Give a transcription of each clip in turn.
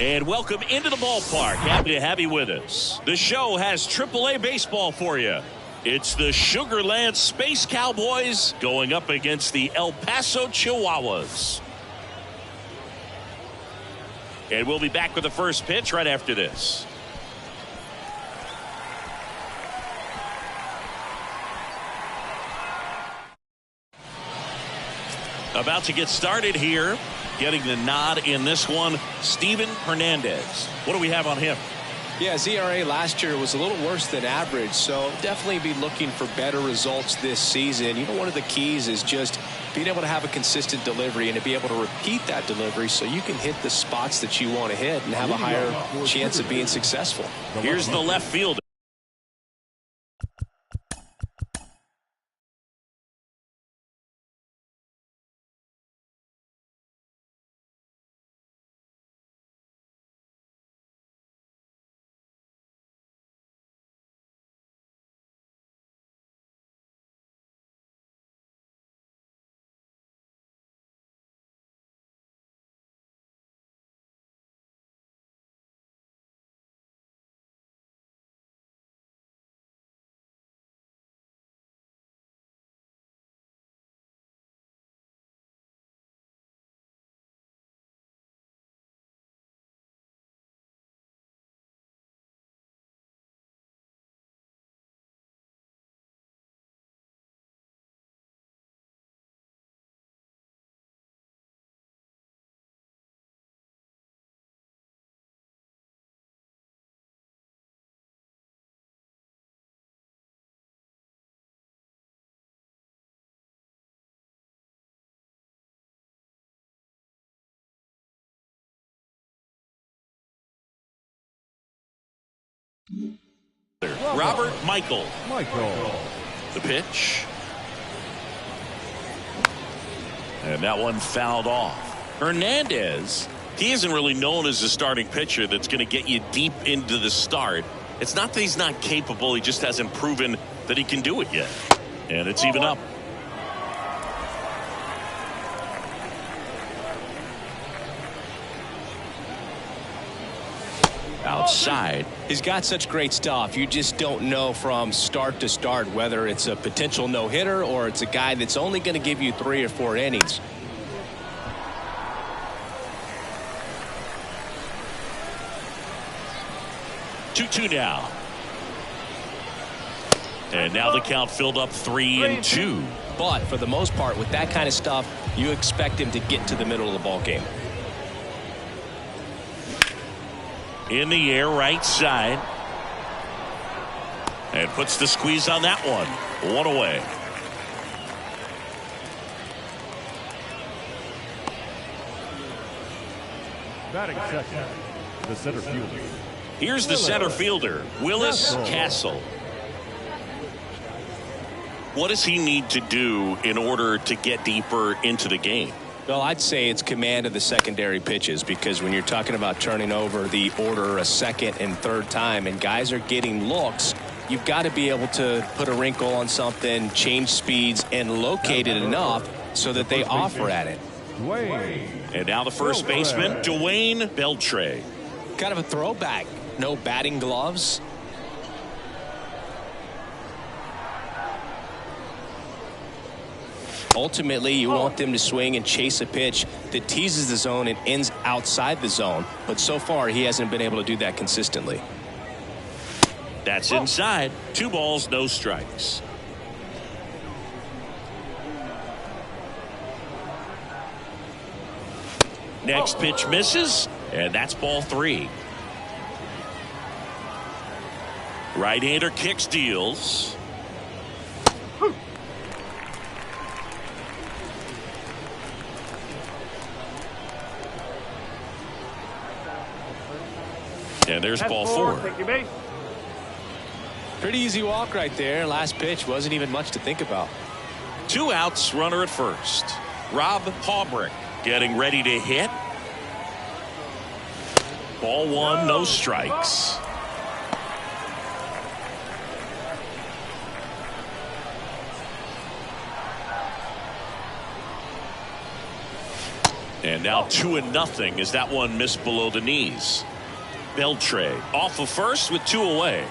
And welcome into the ballpark. Happy to have you with us. The show has AAA baseball for you. It's the Sugarland Space Cowboys going up against the El Paso Chihuahuas. And we'll be back with the first pitch right after this. About to get started here. Getting the nod in this one, Steven Hernandez. What do we have on him? Yeah, his ERA last year was a little worse than average, so definitely be looking for better results this season. You know, one of the keys is just being able to have a consistent delivery and to be able to repeat that delivery so you can hit the spots that you want to hit and have a higher chance of being successful. Here's the left fielder. Robert Michael. The pitch. And that one fouled off. Hernandez, he isn't really known as a starting pitcher that's going to get you deep into the start. It's not that he's not capable, he just hasn't proven that he can do it yet. And it's even up. Outside. He's got such great stuff. You just don't know from start to start whether it's a potential no-hitter or it's a guy that's only going to give you 3 or 4 innings. Two now. And now the count filled up 3-2. But for the most part, with that kind of stuff, you expect him to get to the middle of the ball game. In the air, right side. And puts the squeeze on that one. One away. Batting second, the center fielder. Here's the center fielder, Willis Castle. What does he need to do in order to get deeper into the game? Well, I'd say it's command of the secondary pitches, because when you're talking about turning over the order a second and third time and guys are getting looks, you've got to be able to put a wrinkle on something, change speeds, and locate it enough so that they offer at it. And now the first baseman, Dwayne Beltre. Kind of a throwback. No batting gloves. Ultimately, you want them to swing and chase a pitch that teases the zone and ends outside the zone. But so far, he hasn't been able to do that consistently. That's inside. 2 balls, no strikes. Next pitch misses, and that's ball 3. Right-hander kicks, deals. And there's ball 4. Pretty easy walk right there. Last pitch wasn't even much to think about. 2 outs, runner at first. Rob Haubrick getting ready to hit. Ball 1, no strikes. And now 2-0 as that one missed below the knees. Beltre off of first with 2 away.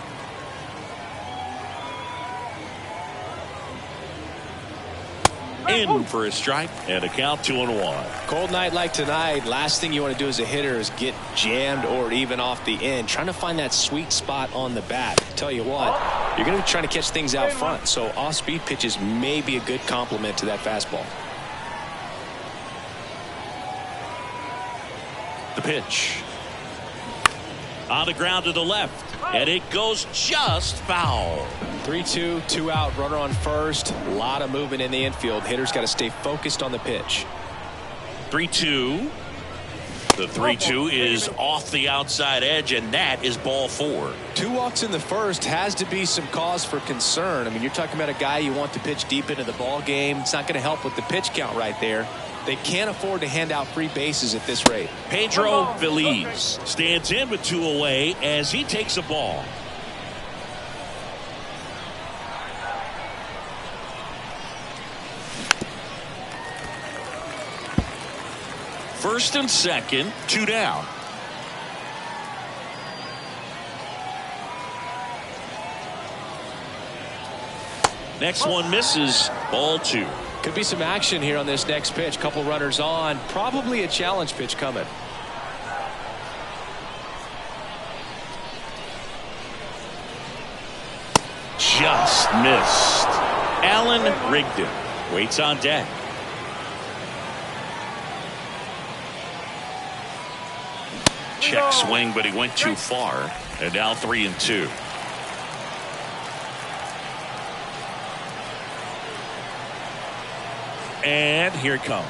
In for a strike and a count 2-1. Cold night like tonight, last thing you want to do as a hitter is get jammed or even off the end. Trying to find that sweet spot on the bat. Tell you what, you're going to be trying to catch things out front, so off-speed pitches may be a good complement to that fastball. The pitch. On the ground to the left, and it goes just foul. 3-2, 2 out, runner on first. A lot of movement in the infield. Hitters got to stay focused on the pitch. 3-2. The 3-2 is off the outside edge, and that is ball 4. 2 walks in the first has to be some cause for concern. I mean, you're talking about a guy you want to pitch deep into the ball game. It's not going to help with the pitch count right there. They can't afford to hand out free bases at this rate. Pedro Feliz stands in with 2 away as he takes a ball. First and second, 2 down. Next one misses, ball 2. Could be some action here on this next pitch. Couple runners on. Probably a challenge pitch coming. Just missed. Alan Rigdon waits on deck. Check swing, but he went too far. And now 3-2. And here it comes.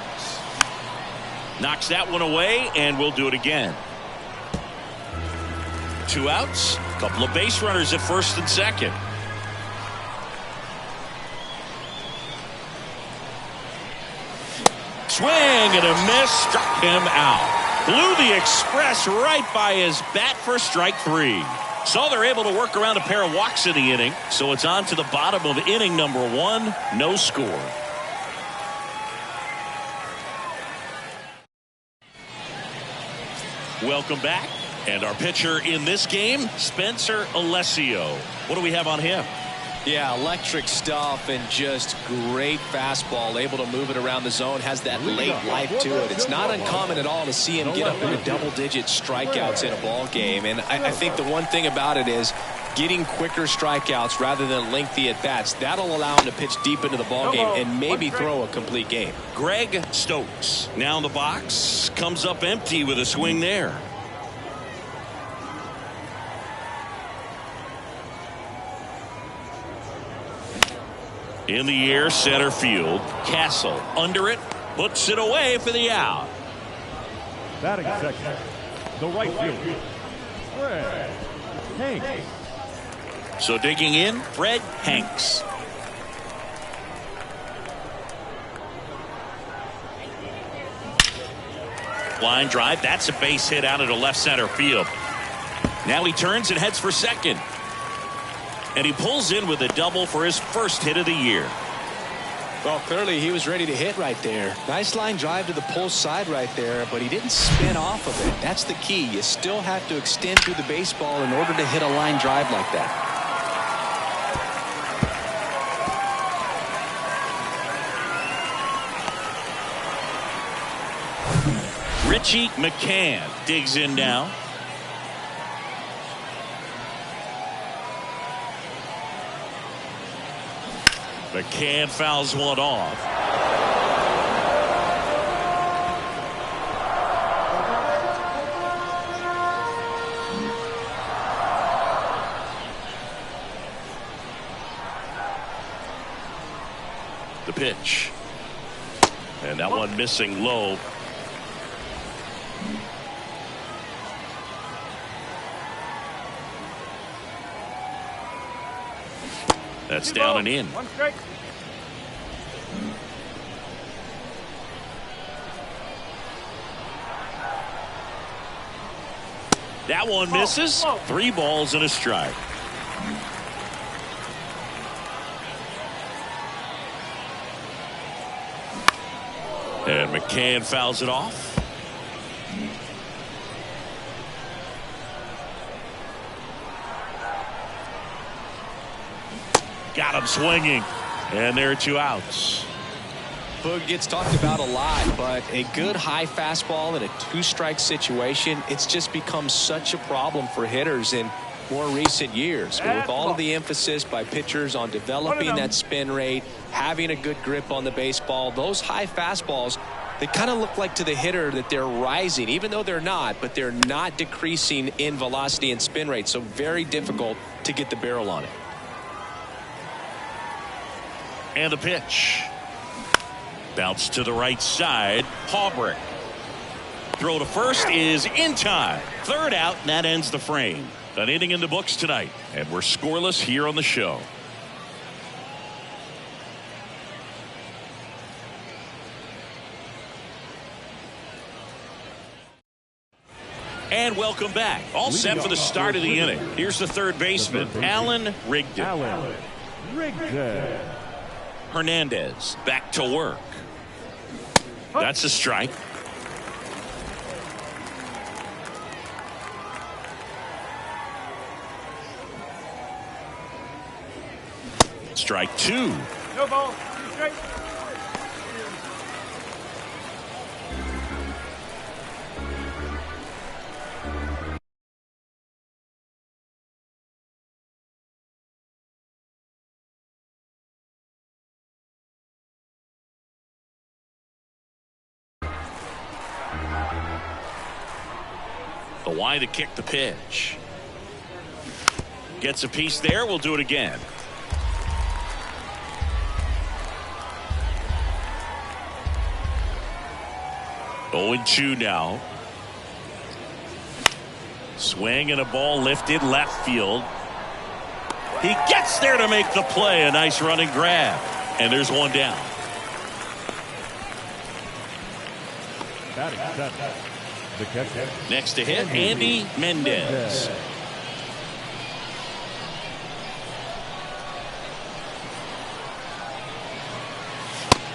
Knocks that one away, and we'll do it again. 2 outs. Couple of base runners at first and second. Swing and a miss. Struck him out. Blew the express right by his bat for strike 3. So they're able to work around a pair of walks in the inning. So it's on to the bottom of inning number 1. No score. Welcome back. And our pitcher in this game, Spencer Alessio. What do we have on him? Yeah, electric stuff and just great fastball. Able to move it around the zone. Has that late life to it. It's not uncommon at all to see him get up into double-digit strikeouts in a ball game. And I think the one thing about it is getting quicker strikeouts rather than lengthy at-bats. That'll allow him to pitch deep into the ball game and maybe throw a complete game. Greg Stokes now in the box. Comes up empty with a swing there. In the air, center field. Castle under it, puts it away for the out. Batting second, the right fielder, Fred Hanks. So digging in, Fred Hanks. Line drive, that's a base hit out into left center field. Now he turns and heads for second. And he pulls in with a double for his first hit of the year. Well, clearly he was ready to hit right there. Nice line drive to the pull side right there, but he didn't spin off of it. That's the key. You still have to extend through the baseball in order to hit a line drive like that. Richie McCann digs in now. McCann fouls one off. The pitch. And that one missing low. That's down and in. One strike. That one misses. 3 balls and a strike. And McCann fouls it off. Got him swinging. And there are 2 outs. Boog gets talked about a lot, but a good high fastball in a 2-strike situation, it's just become such a problem for hitters in more recent years. But with all of the emphasis by pitchers on developing that spin rate, having a good grip on the baseball, those high fastballs, they kind of look like to the hitter that they're rising, even though they're not, but they're not decreasing in velocity and spin rate. So very difficult to get the barrel on it. And the pitch. Bounce to the right side. Haubrich. Throw to first is in time. 3rd out, and that ends the frame. An inning in the books tonight, and we're scoreless here on the show. And welcome back. All set for the start of the inning. Here's the 3rd baseman, Alan Rigdon. Hernandez back to work. That's a strike. Strike 2. No ball. 2 straight. The wide to kick the pitch. Gets a piece there. We'll do it again. 0-2 now. Swing and a ball lifted left field. He gets there to make the play. A nice running grab. And there's 1 down. The catcher. Next to hit, Andy Mendez.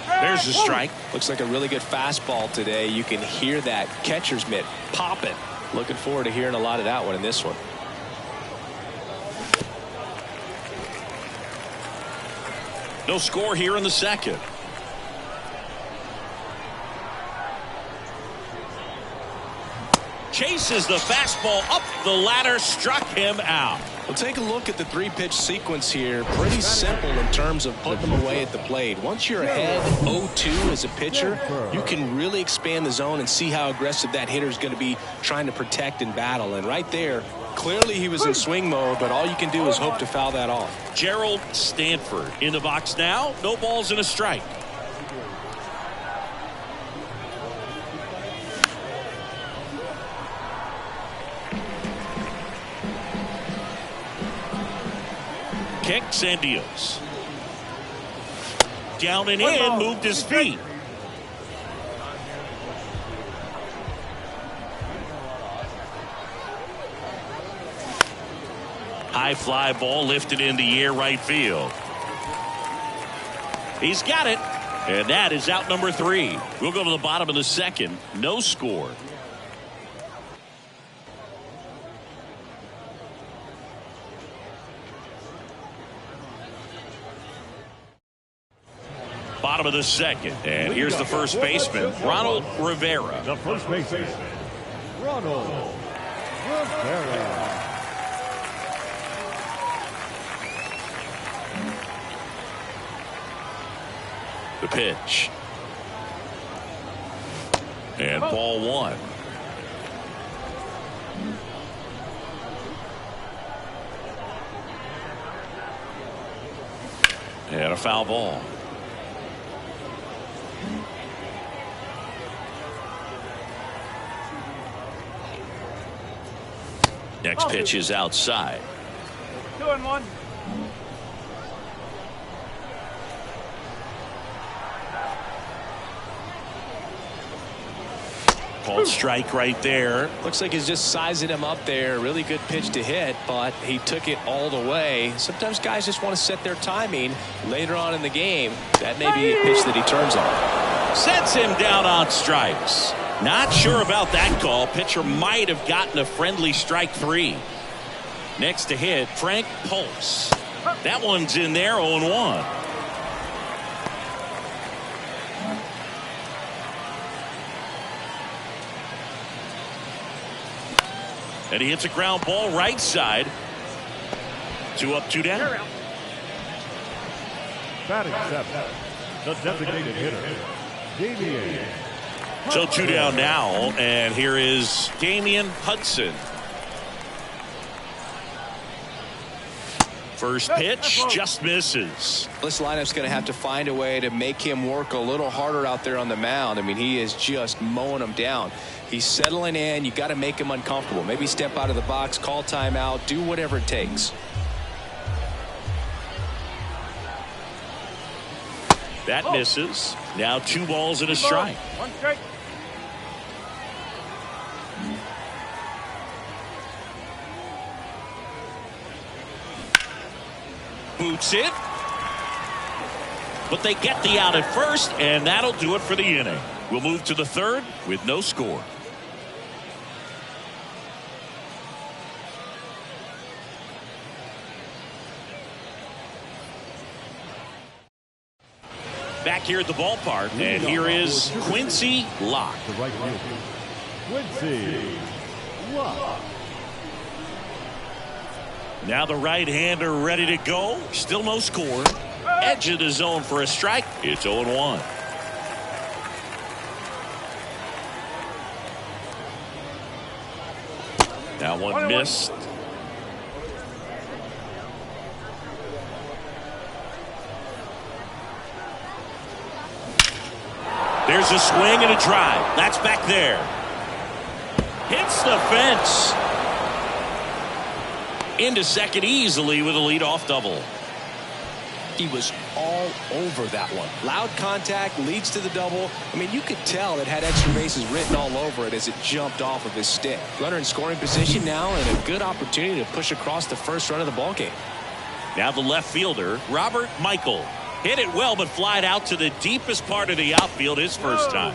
There's a strike. Looks like a really good fastball today. You can hear that catcher's mitt popping. Looking forward to hearing a lot of that one in this one. No score here in the 2nd. Chases the fastball up the ladder, struck him out. We'll take a look at the 3-pitch sequence here. Pretty simple in terms of putting them away at the plate. Once you're ahead 0-2 as a pitcher, you can really expand the zone and see how aggressive that hitter is going to be trying to protect and battle. And right there, clearly he was in swing mode, but all you can do is hope to foul that off. Gerald Stanford in the box now. No balls and a strike. Kicks and deals. Down and in, moved his feet. High fly ball lifted in the air right field. He's got it. And that is out number 3. We'll go to the bottom of the 2nd. No score. Bottom of the 2nd. And here's the first baseman, Ronald Rivera. The first baseman, Ronald Rivera. The pitch. And ball 1. And a foul ball. Next pitch is outside. 2-1. Called strike right there. Looks like he's just sizing him up there. Really good pitch to hit, but he took it all the way. Sometimes guys just want to set their timing later on in the game. That may be a pitch that he turns on. Sets him down on strikes. Not sure about that call. Pitcher might have gotten a friendly strike 3. Next to hit, Frank Pulse. That one's in there, 0-1. And he hits a ground ball right side. 2 up, 2 down. Batting 7, the designated hitter, Damian. So 2 down now, and here is Damian Hudson. First pitch just misses. This lineup's going to have to find a way to make him work a little harder out there on the mound. I mean, he is just mowing them down. He's settling in. You got to make him uncomfortable. Maybe step out of the box, call timeout, do whatever it takes. That misses. Now 2 balls and a strike. 1 strike. Boots it. But they get the out at first, and that'll do it for the inning. We'll move to the 3rd with no score. Back here at the ballpark, and here is Quincy Locke. The right fielder, Quincy Locke. Now the right-hander ready to go. Still no score. Edge of the zone for a strike. It's 0-1. That one missed. There's a swing and a drive. That's back there. Hits the fence. Into second easily with a leadoff double. He was all over that one. Loud contact leads to the double. I mean, you could tell it had extra bases written all over it as it jumped off of his stick. Runner in scoring position now, and a good opportunity to push across the first run of the ballgame. Now the left fielder, Robert Michael. Hit it well, but flied out to the deepest part of the outfield his first time.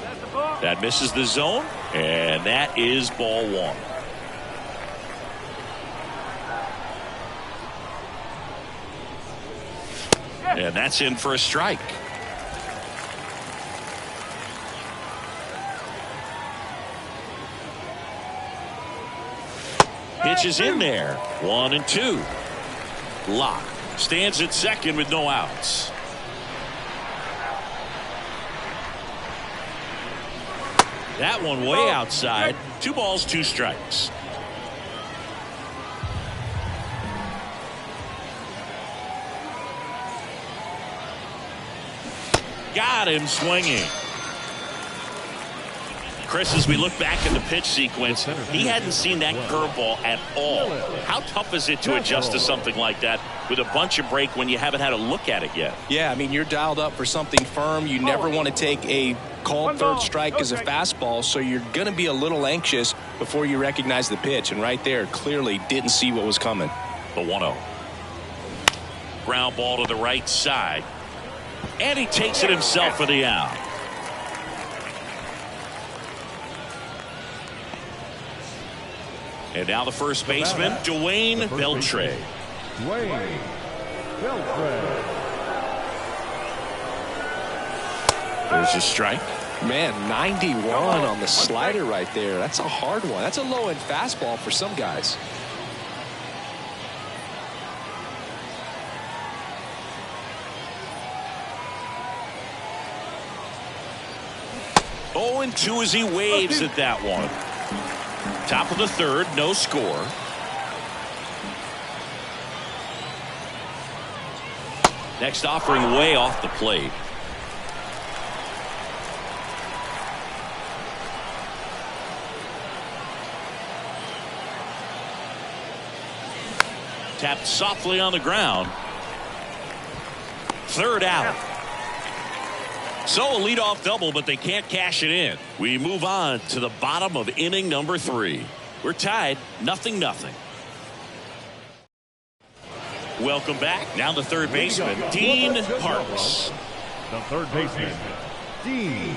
That misses the zone, and that is ball 1. And that's in for a strike. Pitch is in there. 1-2. Locke stands at second with no outs. That one way outside. 2 balls, 2 strikes. Got him swinging. Chris, as we look back in the pitch sequence, he hadn't seen that curveball at all. How tough is it to adjust to something like that with a bunch of break when you haven't had a look at it yet? Yeah, I mean, you're dialed up for something firm. You never want to take a called third strike as a fastball, so you're going to be a little anxious before you recognize the pitch. And right there, clearly didn't see what was coming. The 1-0. Ground ball to the right side. And he takes it himself for the out. And now the first baseman, Dwayne Beltre. Dwayne Beltre. There's a strike. Man, 91 on the slider right there. That's a hard one. That's a low-end fastball for some guys. Oh, and 2 as he waves at that one. Top of the 3rd, no score. Next offering way off the plate. Tapped softly on the ground. 3rd out. So a leadoff double, but they can't cash it in. We move on to the bottom of inning number 3. We're tied 0-0. Welcome back. Now the third baseman, Dean Parks. The third baseman,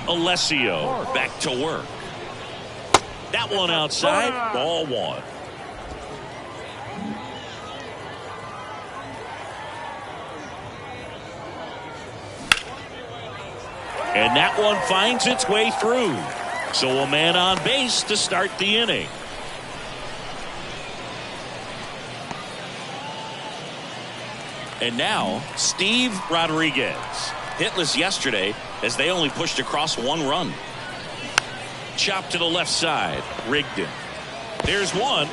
Alessio back to work. That one outside, ball one. And that one finds its way through. So a man on base to start the inning. And now, Steve Rodriguez. Hitless yesterday as they only pushed across one run. Chop to the left side. Rigdon. There's one.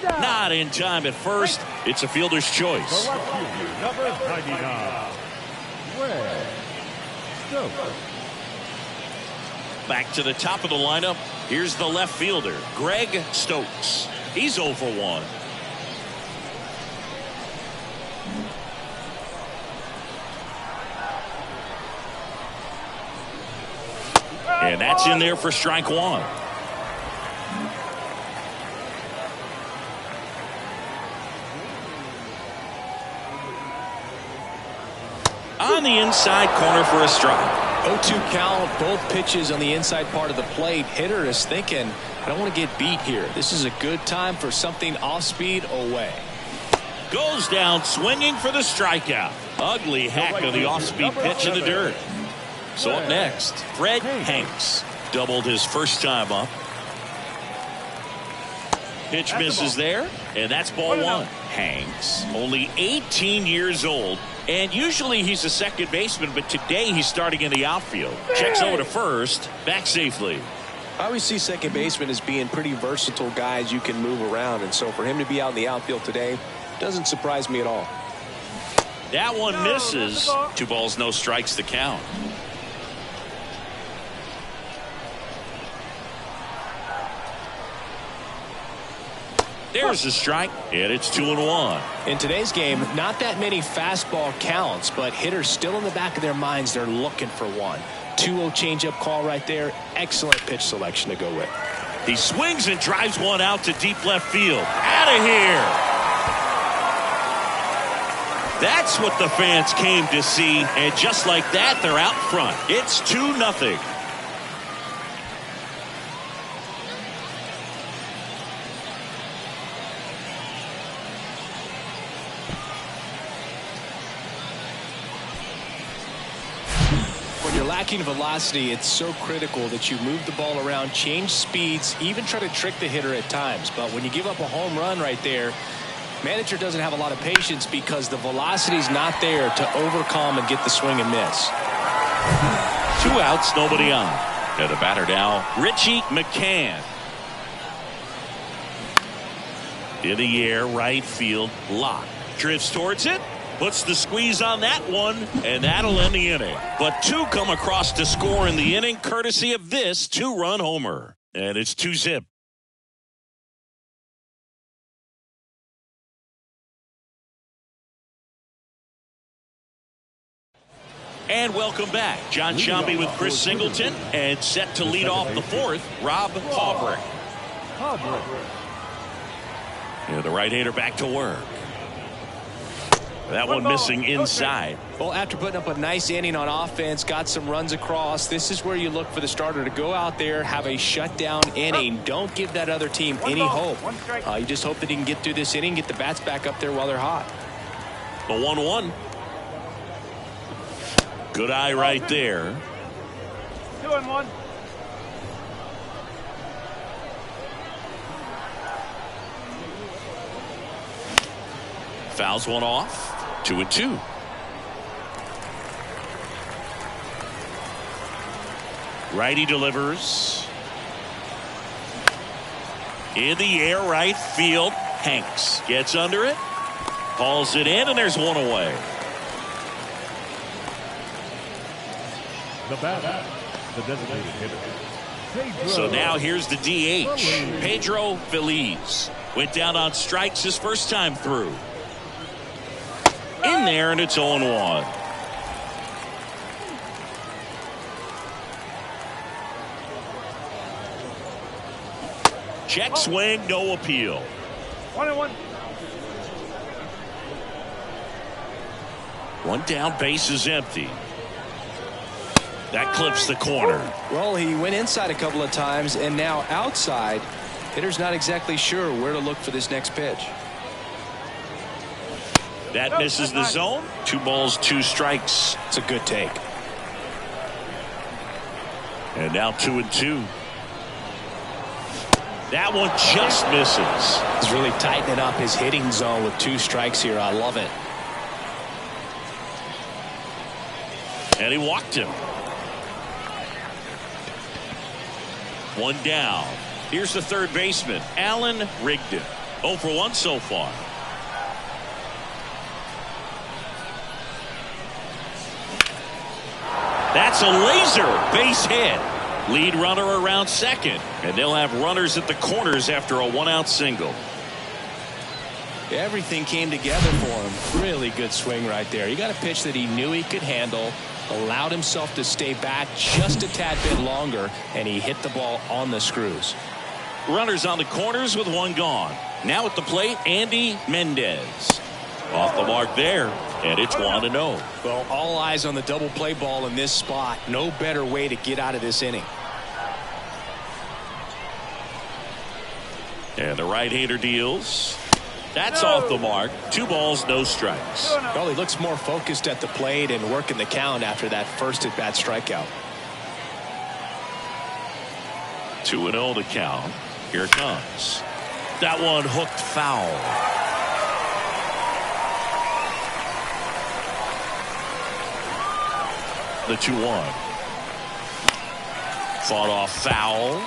Not in time at first. It's a fielder's choice. Number 99. Back to the top of the lineup. Here's the left fielder, Greg Stokes. He's 0 for 1. And that's in there for strike one. On the inside corner for a strike. 0-2 count, both pitches on the inside part of the plate. Hitter is thinking, I don't want to get beat here. This is a good time for something off speed away. Goes down swinging for the strikeout. Ugly hack of the off-speed pitch in the dirt. So up next, Fred Hanks. Doubled his first time up. Pitch misses there, and that's ball one. Hanks, only 18 years old, and usually he's a second baseman, but today he's starting in the outfield. Checks over to first, back safely. I always see second baseman as being pretty versatile guys you can move around, and so for him to be out in the outfield today doesn't surprise me at all. That one misses. 2 balls, no strikes to count. There's a strike, and it's 2-1. In today's game, not that many fastball counts, but hitters still in the back of their minds, they're looking for one. 2-0 changeup call right there. Excellent pitch selection to go with. He swings and drives one out to deep left field. Out of here. That's what the fans came to see, and just like that, they're out front. It's 2-0. Lacking velocity, it's so critical that you move the ball around, change speeds, even try to trick the hitter at times. But when you give up a home run right there, manager doesn't have a lot of patience because the velocity's not there to overcome and get the swing and miss. 2 outs, nobody on. And the batter now, Richie McCann. In the air, right field, lock. Drifts towards it. Puts the squeeze on that one, and that'll end the inning. But 2 come across to score in the inning, courtesy of this 2-run homer. And it's 2-zip. And welcome back. John Sciambi with Chris Singleton, and set to lead off the 4th, Rob Haubrich. Yeah, the right-hander back to work. That one missing inside. Well, after putting up a nice inning on offense, got some runs across, this is where you look for the starter to go out there, have a shutdown inning. Don't give that other team any hope. You just hope that he can get through this inning, get the bats back up there while they're hot. The 1-1. Good eye right there. 2-1. Fouls one off. 2-2. Righty delivers. In the air, right field. Hanks gets under it. Hauls it in, and there's one away. The batter, the designated hitter. So now here's the DH. Pedro Feliz. Went down on strikes his first time through. In there, and it's 0-1. Check swing, no appeal. 1-1. One down, base is empty. That clips the corner. Well, he went inside a couple of times, and now outside. Hitter's not exactly sure where to look for this next pitch. That misses the zone. 2 balls, 2 strikes. It's a good take. And now 2-2. That one just misses. He's really tightening up his hitting zone with 2 strikes here. I love it. And he walked him. 1 down. Here's the third baseman, Alan Rigdon. 0 for 1 so far. That's a laser base hit. Lead runner around second, and they'll have runners at the corners after a 1-out single. Everything came together for him. Really good swing right there. He got a pitch that he knew he could handle, allowed himself to stay back just a tad bit longer, and he hit the ball on the screws. Runners on the corners with 1 gone. Now at the plate, Andy Mendez. Off the mark there, and it's 1-0. Well, all eyes on the double play ball in this spot. No better way to get out of this inning. And the right-hander deals. That's off the mark. 2 balls, no strikes. Well, he looks more focused at the plate and working the count after that first at-bat strikeout. 2-0 to count. Here it comes. That one hooked foul. The 2-1. Fought off foul.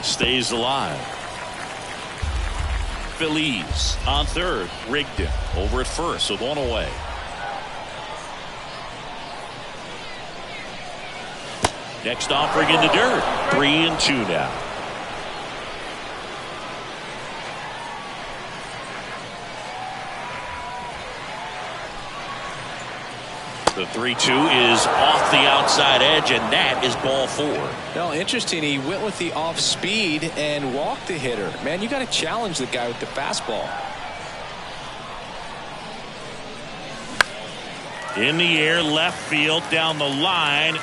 Stays alive. Feliz on third. Rigdon over at first with 1 away. Next offering in the dirt. 3-2 now. The 3-2 is off the outside edge, and that is ball 4. Well, interesting. He went with the off speed and walked the hitter. Man, you got to challenge the guy with the fastball. In the air, left field, down the line.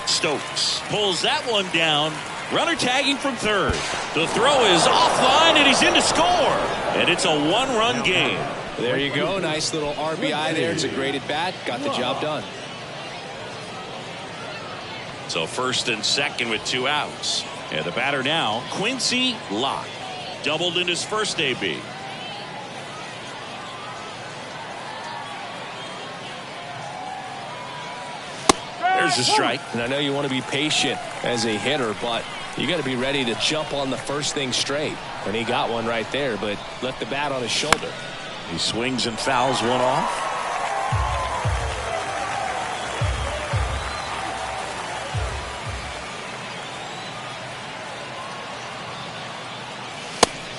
Stokes pulls that one down. Runner tagging from third. The throw is offline, and he's in to score. And it's a 1-run game. There you go. Nice little RBI there. It's a great at bat. Got the job done. So first and second with 2 outs. And the batter now, Quincy Locke. Doubled in his first AB. There's a strike. And I know you want to be patient as a hitter, but you got to be ready to jump on the first thing straight. And he got one right there, but left the bat on his shoulder. He swings and fouls one off.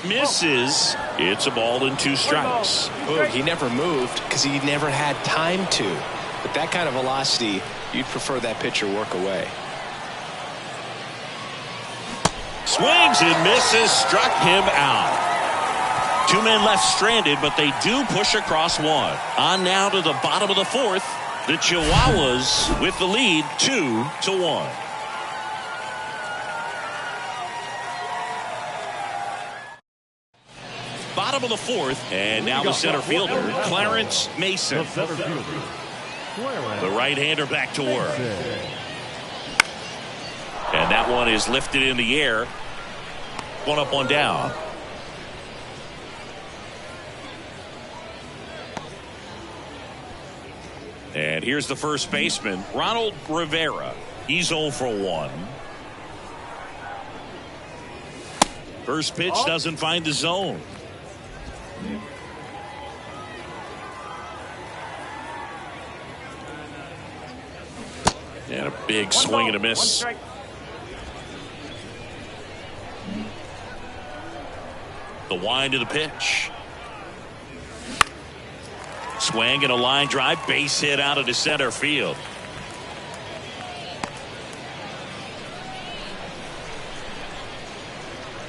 Misses. It's a ball and 2 strikes. Boog, he never moved because he never had time to. But that kind of velocity, you'd prefer that pitcher work away. Swings and misses. Struck him out. 2 men left stranded, but they do push across 1. On now to the bottom of the 4th. The Chihuahuas with the lead 2-1. Bottom of the 4th, and now the center fielder, Clarence Mason. The right-hander back to work. And that one is lifted in the air. 1 up, 1 down. And here's the first baseman, Ronald Rivera. He's 0 for 1. First pitch doesn't find the zone. And a big swing and a miss. The wind of the pitch. Swing and a line drive, base hit out of the center field.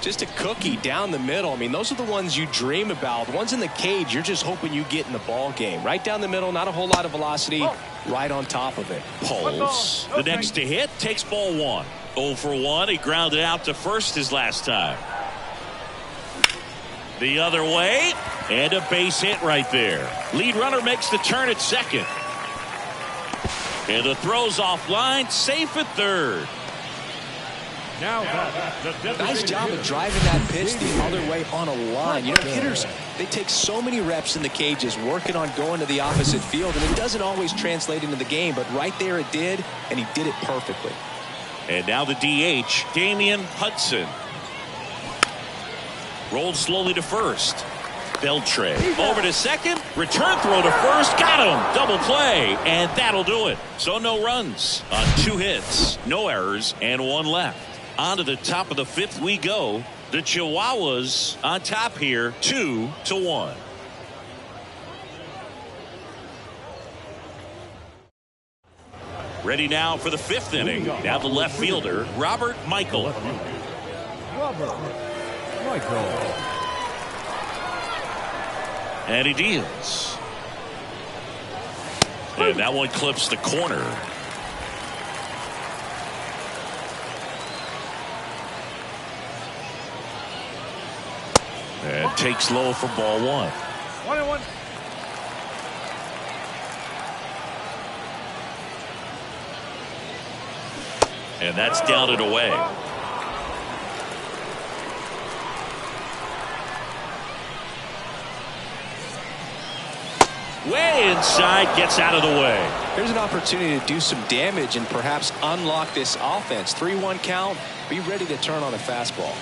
Just a cookie down the middle. I mean, those are the ones you dream about. The ones in the cage, you're just hoping you get in the ball game. Right down the middle, not a whole lot of velocity, right on top of it. Pulls. The next to hit takes ball 1. 0 for 1. He grounded out to first his last time. The other way, and a base hit right there. Lead runner makes the turn at second. And the throw's offline, safe at third. Now nice job of driving that pitch the other way on a line. You know, hitters, they take so many reps in the cages working on going to the opposite field, and it doesn't always translate into the game, but right there it did, and he did it perfectly. And now the DH, Damian Hudson. Rolled slowly to first. Beltre over to second. Return throw to first. Got him. Double play. And that'll do it. So no runs on 2 hits. No errors. And 1 left. On to the top of the 5th we go. The Chihuahuas on top here. 2-1. Ready now for the 5th inning. Now the left fielder, Robert Michael. And he deals. And that one clips the corner. And takes low for ball 1. 1-1. And that's down and away. Way inside, gets out of the way. There's an opportunity to do some damage and perhaps unlock this offense. 3-1 count. Be ready to turn on a fastball.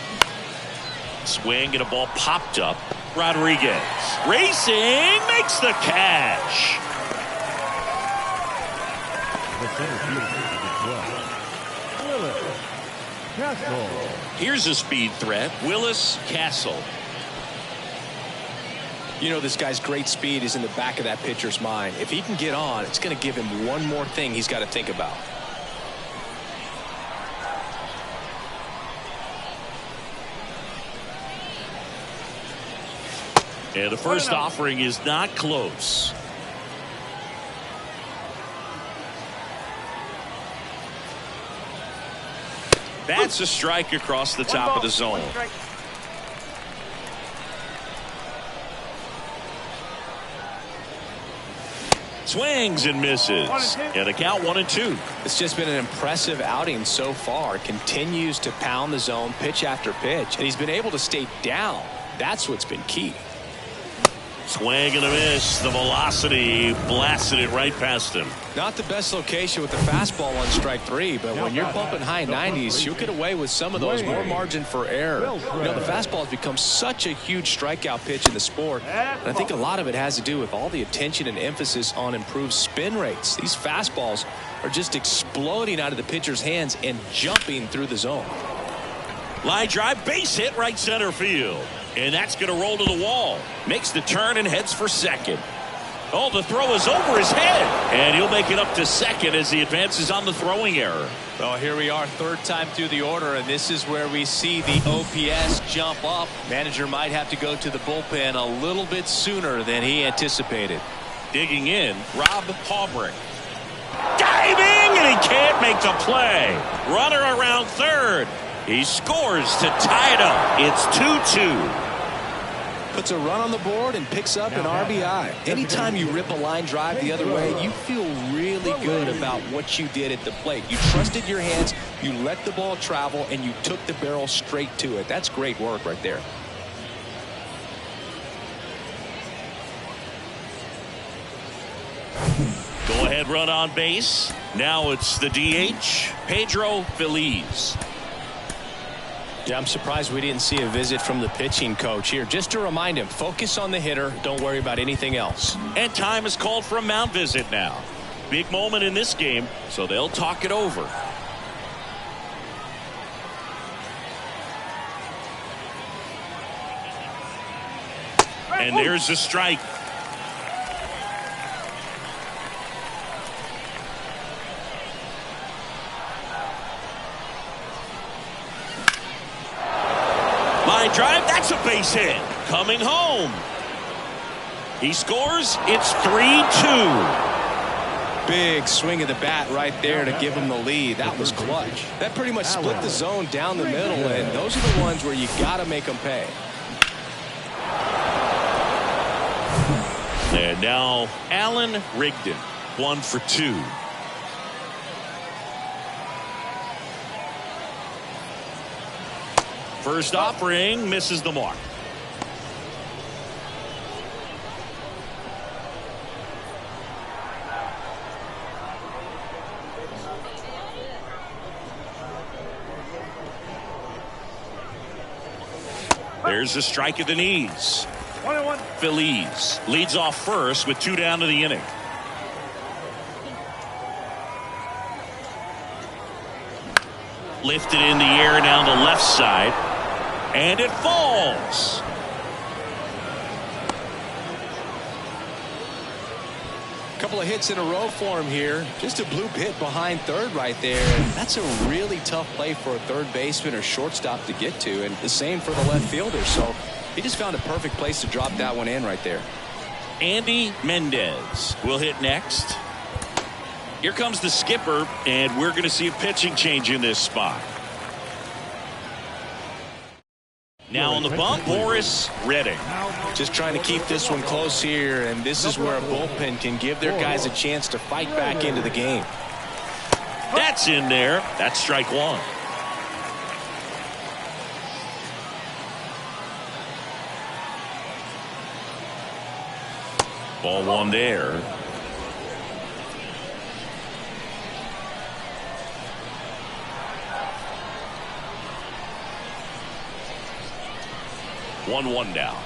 Swing and a ball popped up. Rodriguez racing, makes the catch. The center fielder is 12. Castle. Here's a speed threat, Willis Castle. You know, this guy's great speed is in the back of that pitcher's mind. If he can get on, it's going to give him one more thing he's got to think about. And the first offering is not close. That's a strike across the top of the zone. Swings and misses. And the count 1-2. It's just been an impressive outing so far. Continues to pound the zone pitch after pitch. And he's been able to stay down. That's what's been key. Swing and a miss. The velocity blasted it right past him. Not the best location with the fastball on strike 3, but when you're pumping high 90s, you'll get away with some of those, more margin for error. You know, the fastball has become such a huge strikeout pitch in the sport, and I think a lot of it has to do with all the attention and emphasis on improved spin rates. These fastballs are just exploding out of the pitcher's hands and jumping through the zone. Line drive, base hit, right center field. And that's going to roll to the wall. Makes the turn and heads for second. Oh, the throw is over his head. And he'll make it up to second as he advances on the throwing error. Well, here we are, 3rd time through the order, and this is where we see the OPS jump up. Manager might have to go to the bullpen a little bit sooner than he anticipated. Digging in, Rob Haubrink. Diving, and he can't make the play. Runner around third. He scores to tie it up. It's 2-2. Puts a run on the board and picks up an RBI. Anytime you rip a line drive the other way, you feel really good about what you did at the plate. You trusted your hands, you let the ball travel, and you took the barrel straight to it. That's great work right there. Go ahead run on base. Now it's the DH, Pedro Feliz. Yeah, I'm surprised we didn't see a visit from the pitching coach here. Just to remind him, focus on the hitter. Don't worry about anything else. And time is called for a mound visit now. Big moment in this game, so they'll talk it over. And there's the strike. base hit. Coming home. He scores. It's 3-2. Big swing of the bat right there to give him the lead. That was clutch. That pretty much split the zone down the middle, and those are the ones where you got to make them pay. And now Alan Rigdon, 1 for 2. First offering misses the mark. There's a strike at the knees. 1-1. Phillies leads off first with 2 down to the inning. Lifted in the air down the left side. And it falls. Couple of hits in a row for him here. Just a bloop hit behind third right there. And that's a really tough play for a third baseman or shortstop to get to. And the same for the left fielder. So he just found a perfect place to drop that one in right there. Andy Mendez will hit next. Here comes the skipper, and we're going to see a pitching change in this spot. Now on the bump, Boris Redding. Just trying to keep this one close here, and this is where a bullpen can give their guys a chance to fight back into the game. That's in there. That's strike 1. Ball 1 there. One down.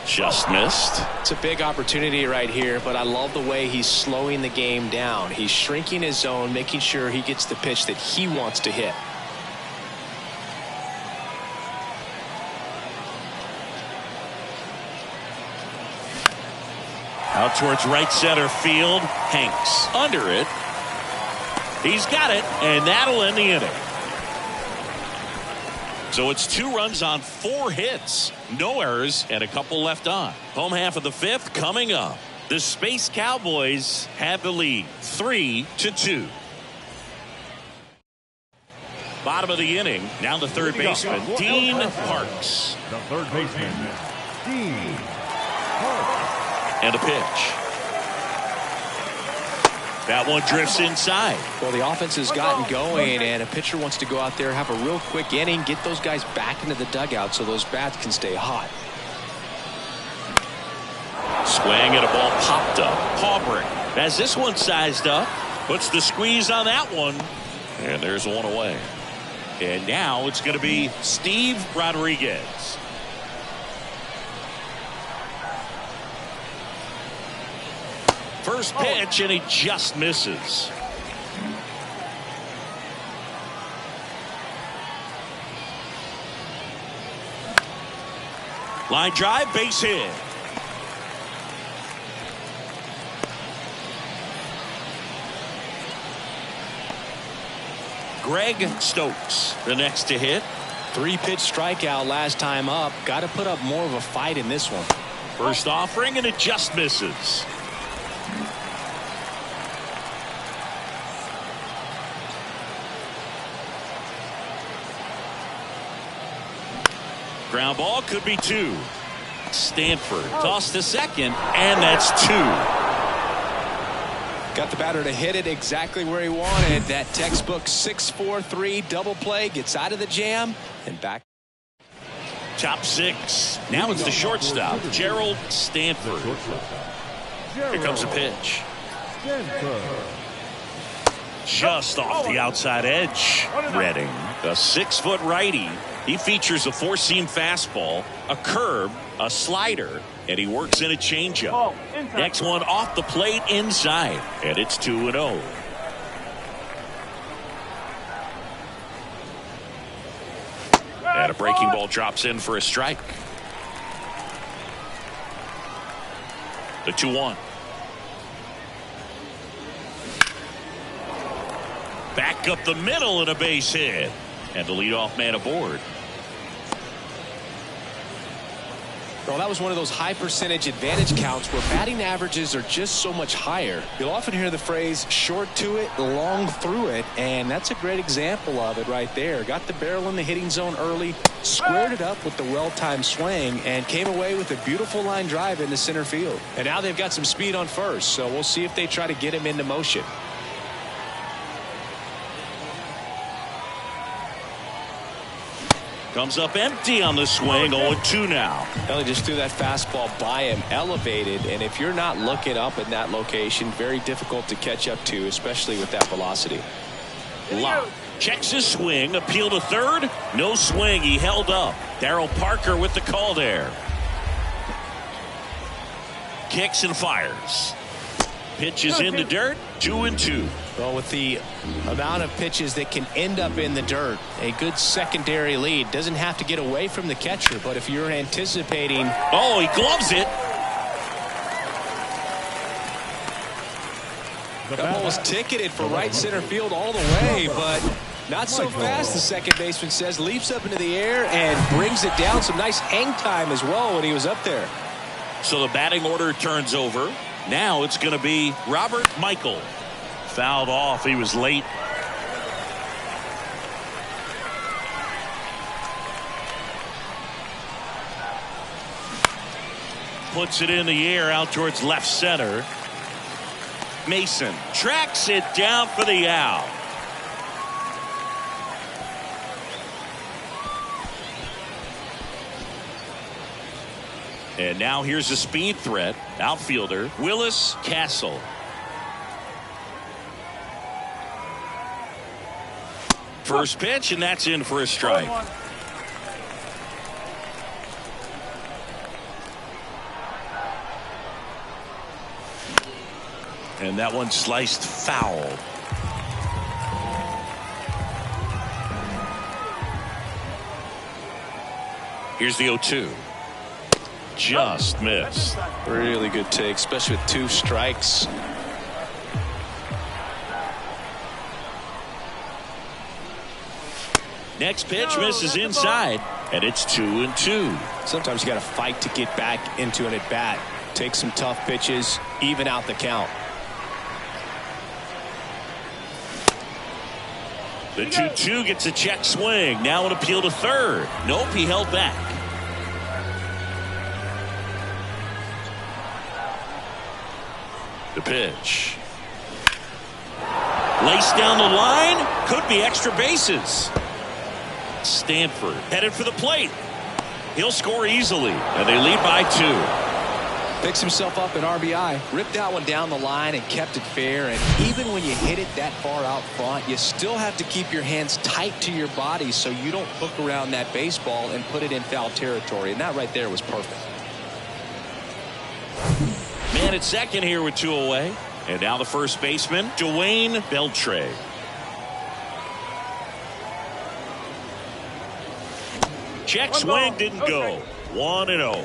Just missed. It's a big opportunity right here, but I love the way he's slowing the game down. He's shrinking his zone, making sure he gets the pitch that he wants to hit. Out towards right center field. Hanks under it. He's got it, and that'll end the inning. So it's 2 runs on 4 hits, no errors, and a couple left on. Home half of the 5th coming up. The Space Cowboys have the lead, 3-2. Bottom of the inning, now the third baseman, Dean Parks. The third baseman, Dean Parks. And a pitch. That one drifts inside. Well, the offense has gotten going, and a pitcher wants to go out there, have a real quick inning, get those guys back into the dugout so those bats can stay hot. Swing and a ball popped up. Haubrink has this one sized up. Puts the squeeze on that one. And there's one away. And now it's going to be Steve Rodriguez. First pitch, and he just misses. Line drive, base hit. Greg Stokes, the next to hit. 3-pitch strikeout last time up. Got to put up more of a fight in this one. First offering, and it just misses. Ground ball, could be 2. Stanford tossed to second, and that's 2. Got the batter to hit it exactly where he wanted. That textbook 6-4-3 double play, gets out of the jam and back. Top 6. Now it's the shortstop, Gerald Stanford. Here comes a pitch. Just off the outside edge. Redding, a 6-foot righty. He features a 4-seam fastball, a curve, a slider, and he works in a changeup. Next one off the plate inside, and it's 2-0. And a breaking ball drops in for a strike. The 2-1. Back up the middle and a base hit. And the leadoff man aboard. Well, that was one of those high percentage advantage counts where batting averages are just so much higher. You'll often hear the phrase short to it, long through it, and that's a great example of it right there. Got the barrel in the hitting zone early, squared it up with the well-timed swing, and came away with a beautiful line drive into center field. And now they've got some speed on first, so we'll see if they try to get him into motion. Comes up empty on the swing. 0-2 now. Ellie just threw that fastball by him, elevated, and if you're not looking up in that location, very difficult to catch up to, especially with that velocity. Locke checks his swing. Appeal to third. No swing. He held up. Darryl Parker with the call there. Kicks and fires. Pitches in the dirt. 2-2. Well, with the amount of pitches that can end up in the dirt, a good secondary lead. Doesn't have to get away from the catcher, but if you're anticipating... Oh, he gloves it. That ball was ticketed for right center field all the way, but not so fast, the second baseman says. Leaps up into the air and brings it down. Some nice hang time as well when he was up there. So the batting order turns over. Now it's going to be Robert Michael. Fouled off. He was late. Puts it in the air out towards left center. Mason tracks it down for the out. And now here's a speed threat. Outfielder Willis Castle. First pitch, and that's in for a strike. And that one sliced foul. Here's the 0-2. Just missed. Really good take, especially with 2 strikes. Next pitch misses inside, and it's 2-2. Sometimes you got to fight to get back into an at-bat. Take some tough pitches, even out the count. The 2-2 gets a check swing. Now an appeal to third. Nope, he held back. The pitch. Laced down the line. Could be extra bases. Stanford headed for the plate. He'll score easily, and they lead by 2. Picks himself up an RBI. Ripped that one down the line and kept it fair. And even when you hit it that far out front, you still have to keep your hands tight to your body so you don't hook around that baseball and put it in foul territory. And that right there was perfect. Man at second here with 2 away. And now the first baseman, Dwayne Beltre. Check swing didn't go. 1-0.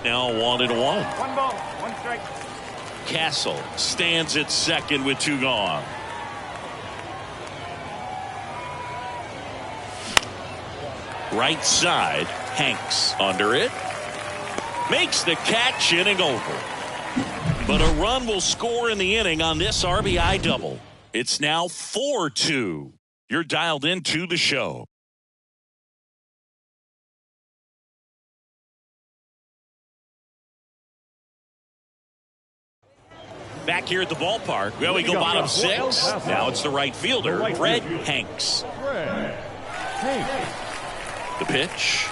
Now 1-1. 1 ball, 1 strike. Castle stands at second with 2 gone. Right side, Hanks under it. Makes the catch, inning over. But a run will score in the inning on this RBI double. It's now 4-2. You're dialed into the show. Back here at the ballpark. Well, we go bottom 6. Now it's the right fielder, Fred Hanks. The pitch.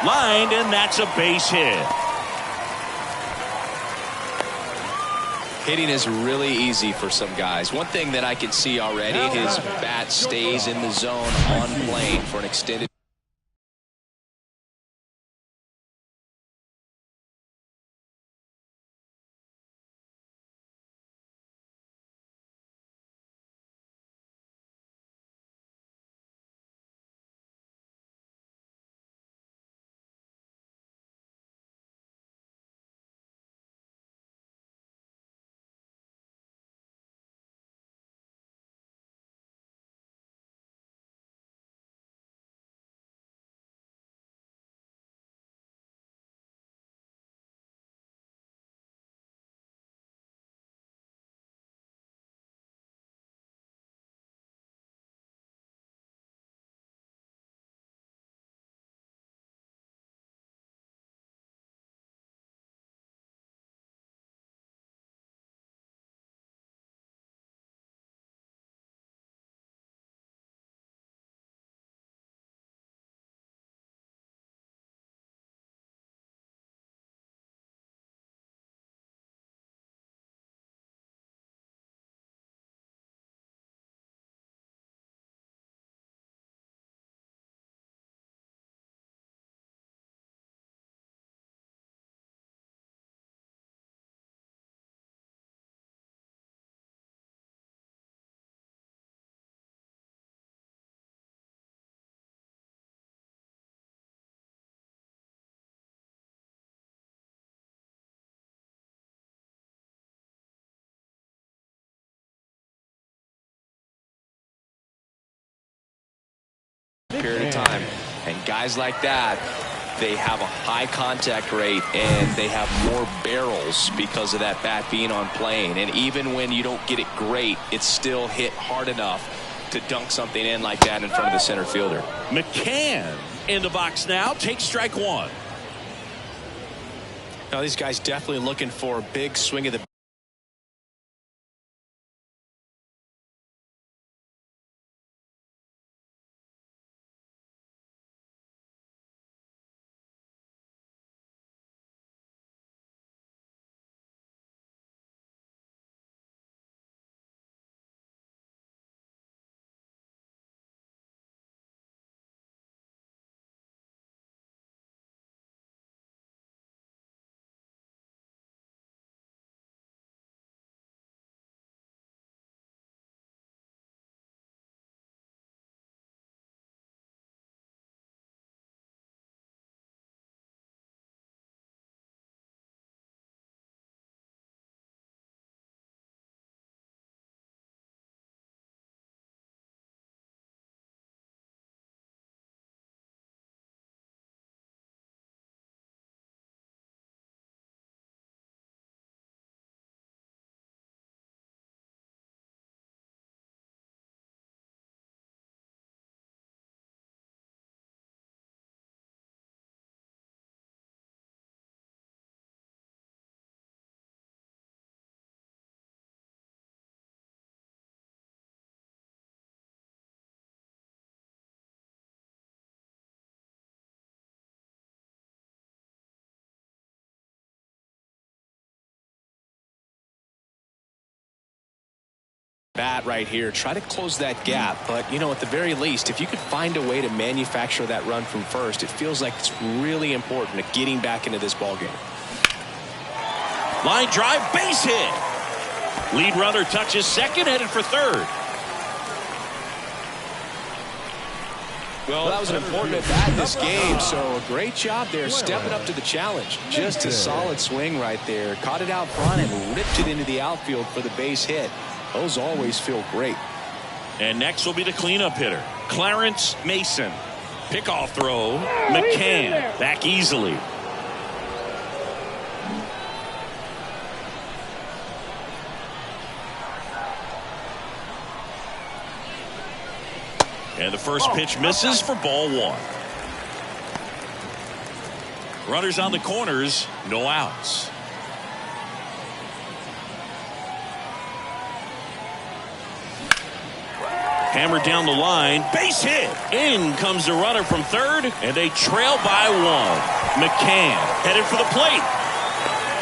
Lined, and that's a base hit. Hitting is really easy for some guys. One thing that I can see already, his bat stays in the zone on plane for an extended period of time. And guys like that, they have a high contact rate and they have more barrels because of that bat being on plane. And even when you don't get it great, it's still hit hard enough to dunk something in like that in front of the center fielder. McCann in the box now. Takes strike one. Now these guys definitely looking for a big swing of the bat right here. Try to close that gap. But, you know, at the very least, if you could find a way to manufacture that run from first, it feels like it's really important to getting back into this ball game. Line drive, base hit. Lead runner touches second, headed for third. Well, that was an important at bat in this game, so a great job there stepping up to the challenge. Just a solid swing right there. Caught it out front and ripped it into the outfield for the base hit. Those always feel great. And next will be the cleanup hitter, Clarence Mason. Pickoff throw, McCann back easily. And the first pitch misses for ball one. Runners on the corners, no outs. Hammered down the line, base hit. In comes the runner from third, and they trail by one. McCann headed for the plate.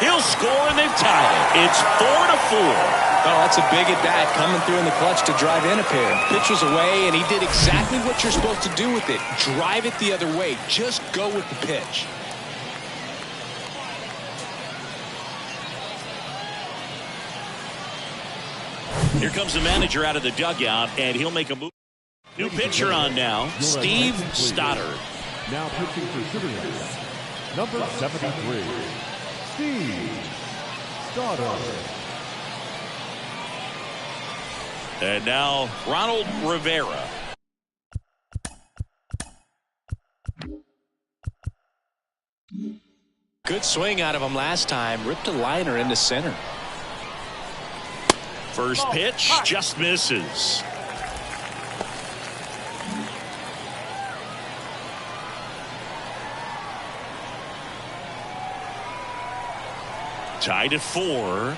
He'll score, and they've tied it. It's 4-4. Oh, that's a big at bat coming through in the clutch to drive in a pair. Pitch was away, and he did exactly what you're supposed to do with it. Drive it the other way. Just go with the pitch. Here comes the manager out of the dugout, and he'll make a move. New pitcher on now, Steve Stoddard. Now pitching for Sugarland, number 73, Steve Stoddard. And now Ronald Rivera. Good swing out of him last time. Ripped a liner into center. First pitch just misses. Tied at 4.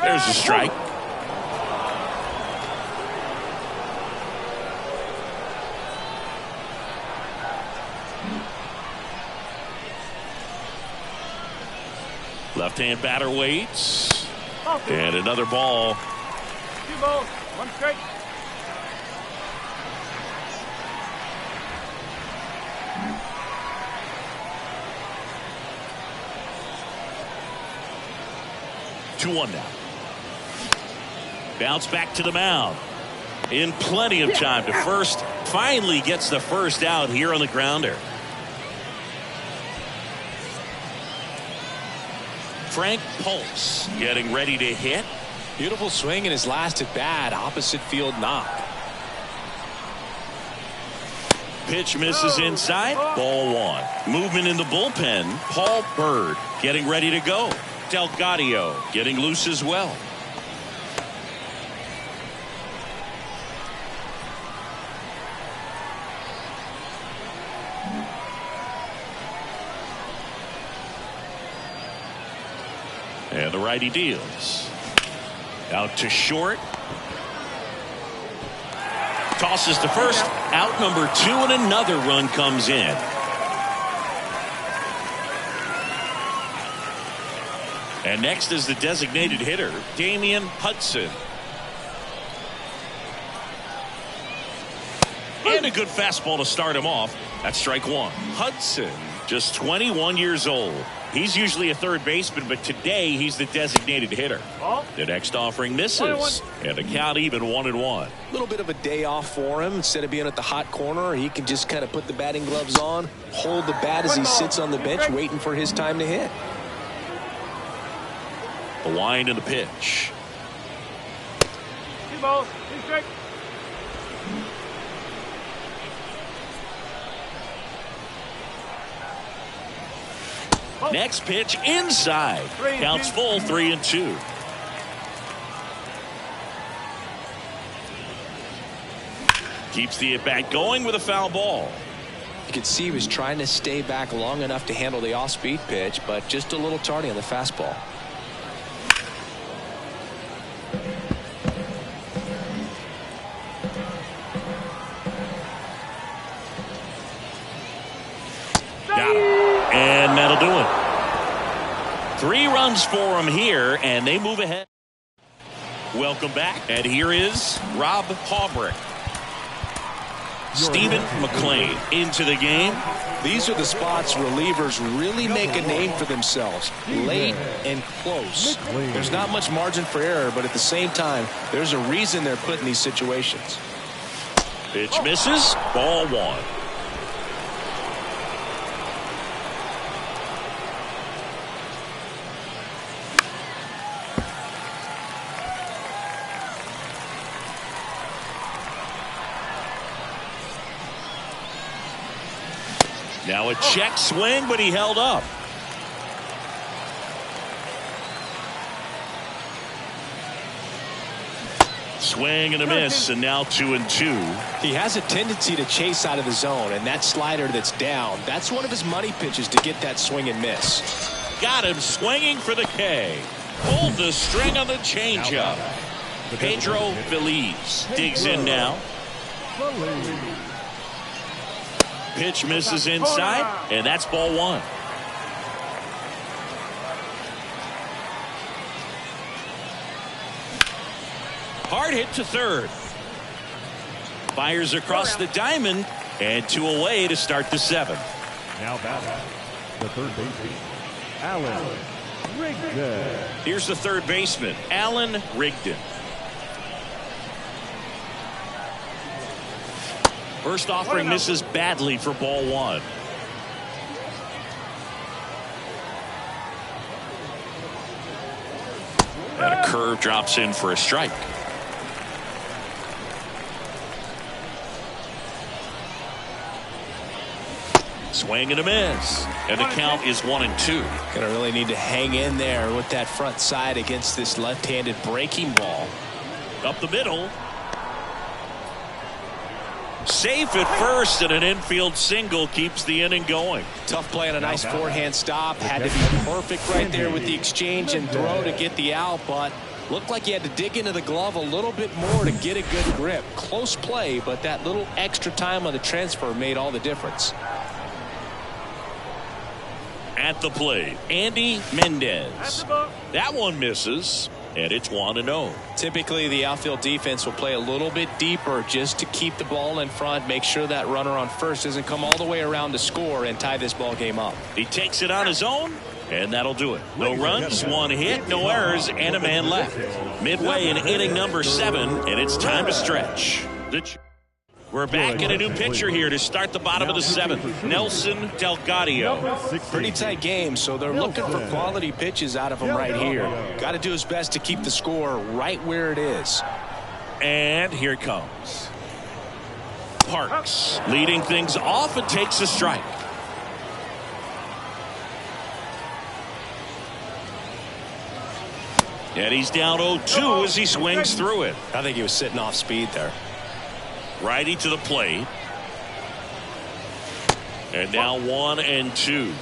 There's a strike. Left-hand batter waits. And another ball. 2 balls, 1 strike. Two one now. Bounce back to the mound. In plenty of time to first. Finally gets the first out here on the grounder. Frank Pulse getting ready to hit. Beautiful swing in his last at bat. Opposite field knock. Pitch misses inside. Ball one. Movement in the bullpen. Paul Bird getting ready to go. Delgado getting loose as well. And the righty deals. Out to short. Tosses to first. Out number 2, and another run comes in. And next is the designated hitter, Damian Hudson. And a good fastball to start him off. That's strike one. Hudson, just 21 years old. He's usually a third baseman, but today he's the designated hitter. The next offering misses, and the count even 1-1. A little bit of a day off for him. Instead of being at the hot corner, he can just kind of put the batting gloves on, hold the bat as he sits on the bench waiting for his time to hit. The wind and the pitch. 2 balls, 2 strikes. Next pitch inside. Counts full, 3-2. Keeps the at-bat going with a foul ball. You could see he was trying to stay back long enough to handle the off-speed pitch, but just a little tardy on the fastball. Got him. And that'll do it. 3 runs for him here, and they move ahead. Welcome back. And here is Rob Haubrick. Stephen McLean into the game. These are the spots relievers really make a name for themselves. Late and close. There's not much margin for error, but at the same time, there's a reason they're put in these situations. Pitch misses. Ball one. Now a check swing, but he held up. Swing and a miss, and now 2-2. He has a tendency to chase out of the zone, and that slider that's down, that's one of his money pitches to get that swing and miss. Got him swinging for the K. Pulled the string on the changeup. Pedro Feliz digs in now. Pitch misses inside, and that's ball one. Hard hit to third. Fires across the diamond, and 2 away to start the 7th. Now batting, the third baseman, Alan Rigdon. Here's the third baseman, Alan Rigdon. First offering misses badly for ball one. And a curve drops in for a strike. Swing and a miss. And the count is 1-2. Gonna really need to hang in there with that front side against this left-handed breaking ball. Up the middle. Safe at first, and an infield single keeps the inning going. Tough play on a nice forehand stop. Had to be perfect right there with the exchange and throw to get the out, but looked like he had to dig into the glove a little bit more to get a good grip. Close play, but that little extra time on the transfer made all the difference. At the plate, Andy Mendez. That one misses, and it's 1-0. Typically, the outfield defense will play a little bit deeper just to keep the ball in front, make sure that runner on first doesn't come all the way around to score and tie this ball game up. He takes it on his own, and that'll do it. No runs, 1 hit, no errors, and a man left. Midway in inning number 7, and it's time to stretch. We're back in a new pitcher here to start the bottom of the 7th. Nelson Delgado. Pretty tight game, so they're looking for quality pitches out of him right here. Got to do his best to keep the score right where it is. And here it comes. Parks leading things off and takes a strike. And he's down 0-2 as he swings through it. I think he was sitting off speed there. Righty to the plate. And now 1-2.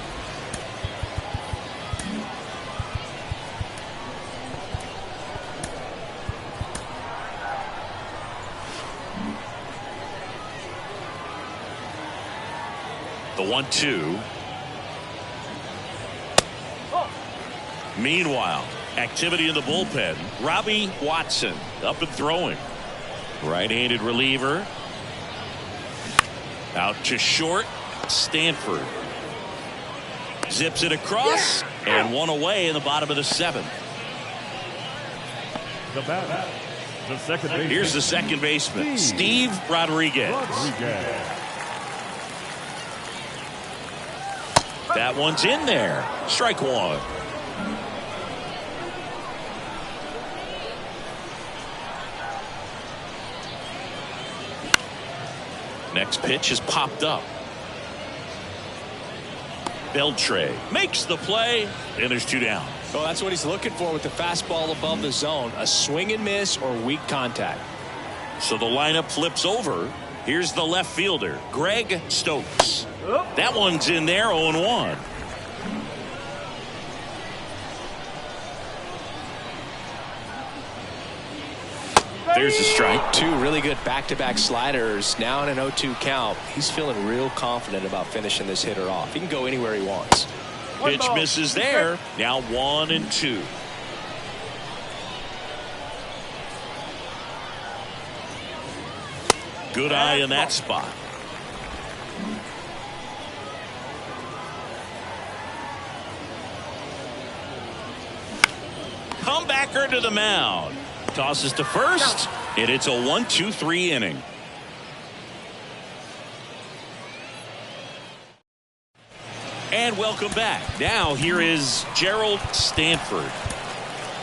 The 1-2. Meanwhile, activity in the bullpen. Robbie Watson up and throwing. Right-handed reliever. Out to short. Stanford zips it across and one away in the bottom of the 7th. The batter, the second baseman. Here's the second baseman, Steve Rodriguez. That one's in there. Strike one. Next pitch is popped up. Beltre makes the play, and there's 2 down. Well, that's what he's looking for with the fastball above the zone. A swing and miss or weak contact. So the lineup flips over. Here's the left fielder, Greg Stokes. That one's in there, 0-1. There's a strike. 2 really good back-to-back sliders. Now in an 0-2 count. He's feeling real confident about finishing this hitter off. He can go anywhere he wants. Pitch misses there. Now 1-2. Good eye in that spot. Comebacker to the mound. Tosses to first, and it's a 1-2-3 inning. And welcome back. Now here is Gerald Stanford.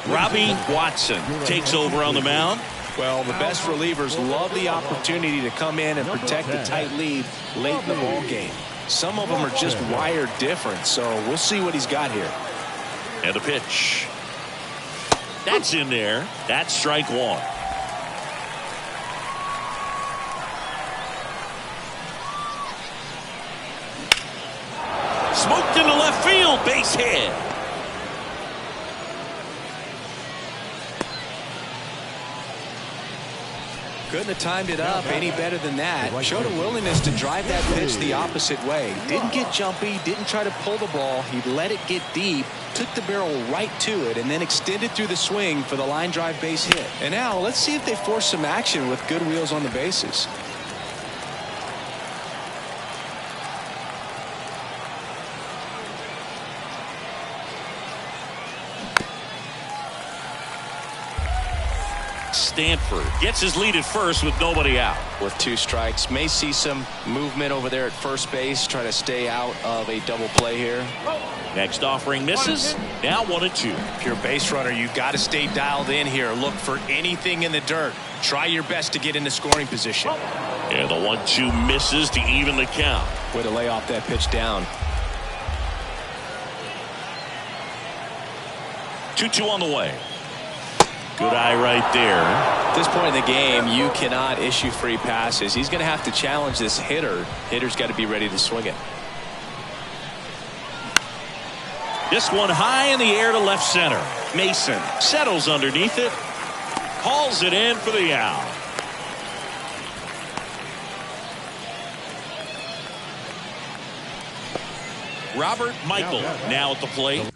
Robbie Watson takes over on the mound. Well, the best relievers love the opportunity to come in and protect the tight lead late in the ball game. Some of them are just wired different, so we'll see what he's got here. And the pitch. That's in there. That's strike one. Smoked into left field. Base hit. Couldn't have timed it up any better than that. Showed a willingness to drive that pitch the opposite way. Didn't get jumpy, didn't try to pull the ball. He let it get deep, took the barrel right to it, and then extended through the swing for the line drive base hit. And now let's see if they force some action with good wheels on the bases. Stanford gets his lead at first with nobody out. With 2 strikes, may see some movement over there at first base, try to stay out of a double play here. Next offering misses. Now 1-2. If you're a base runner, you've got to stay dialed in here. Look for anything in the dirt. Try your best to get into scoring position. And the 1-2 misses to even the count. Way to lay off that pitch down. 2-2 on the way. Good eye right there. At this point in the game, you cannot issue free passes. He's going to have to challenge this hitter. Hitter's got to be ready to swing it. This one high in the air to left center. Mason settles underneath it. Hauls it in for the out. Robert Michael now at the plate.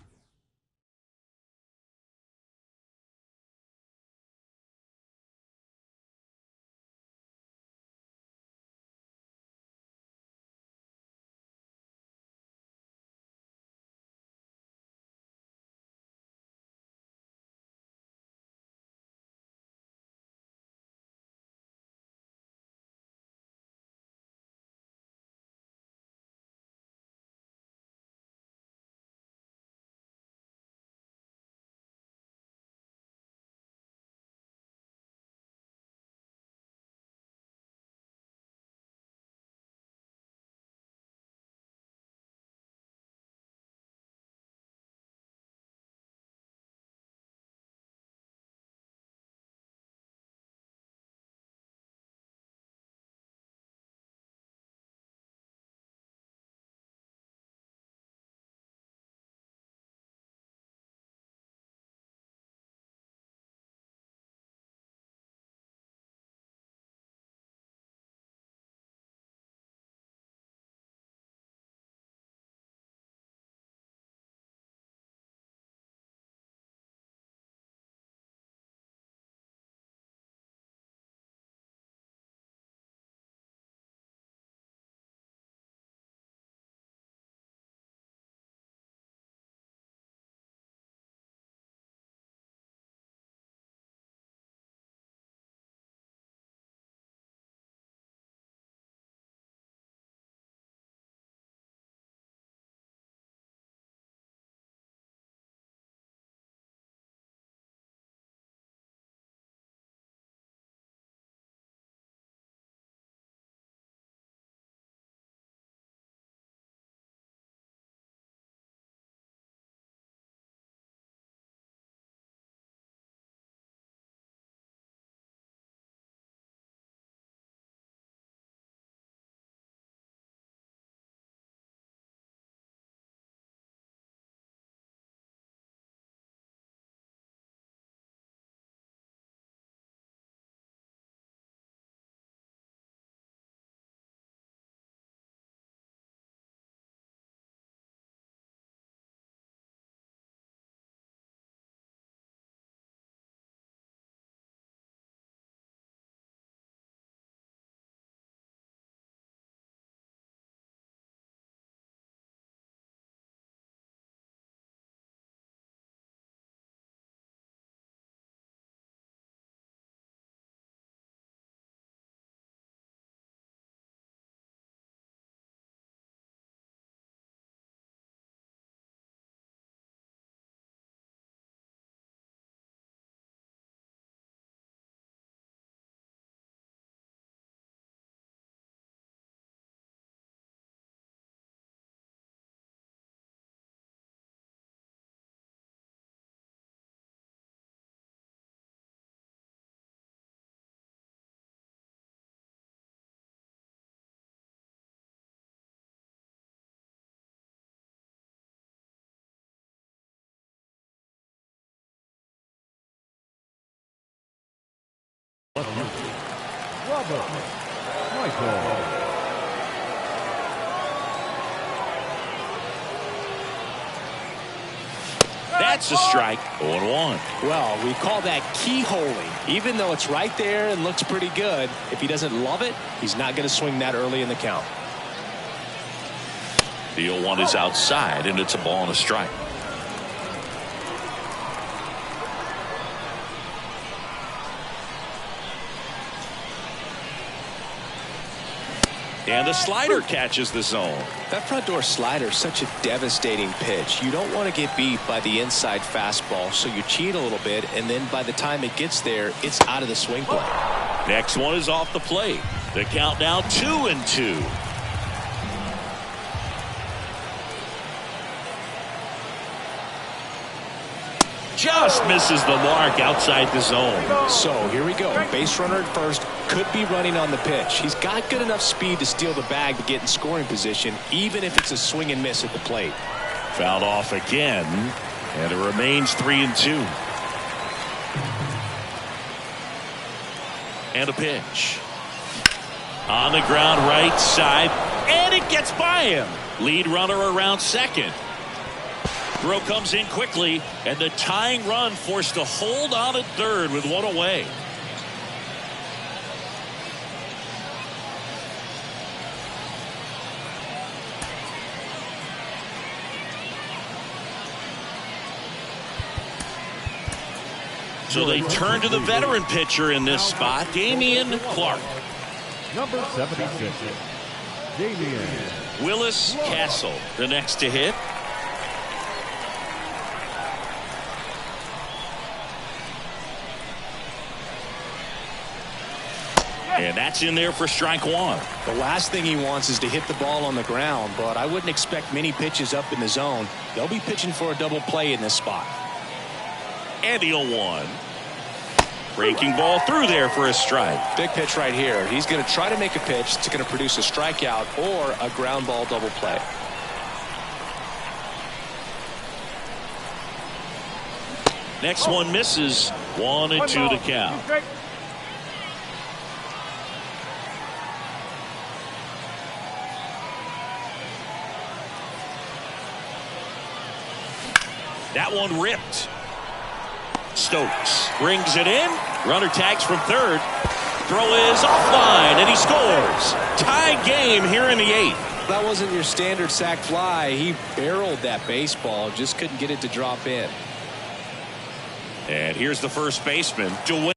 Robert Michael. That's a strike. 0-1. Well, we call that keyholing. Even though it's right there and looks pretty good, if he doesn't love it, he's not going to swing that early in the count. The 0-1 is outside, and it's a ball and a strike. And the slider catches the zone. That front door slider is such a devastating pitch. You don't want to get beat by the inside fastball, so you cheat a little bit, and then by the time it gets there, it's out of the swing plane. Next one is off the plate. The count now 2-2. Just misses the mark outside the zone. So here we go. Base runner at first, could be running on the pitch. He's got good enough speed to steal the bag to get in scoring position, even if it's a swing and miss at the plate. Fouled off again, and it remains 3-2. And a pitch. On the ground right side, and it gets by him. Lead runner around second. Throw comes in quickly, and the tying run forced to hold on at third with one away. So they turn to the veteran pitcher in this spot, Damian Clark. Number 76, Damian Willis Castle, the next to hit. And that's in there for strike one. The last thing he wants is to hit the ball on the ground, but I wouldn't expect many pitches up in the zone. They'll be pitching for a double play in this spot. And the 0-1. Breaking ball through there for a strike. Big pitch right here. He's going to try to make a pitch that's going to produce a strikeout or a ground ball double play. Next one misses. 1-2 to count. That one ripped. Stokes brings it in. Runner tags from third. Throw is offline, and he scores. Tie game here in the 8th. That wasn't your standard sac fly. He barreled that baseball, just couldn't get it to drop in. And here's the first baseman, Dwayne.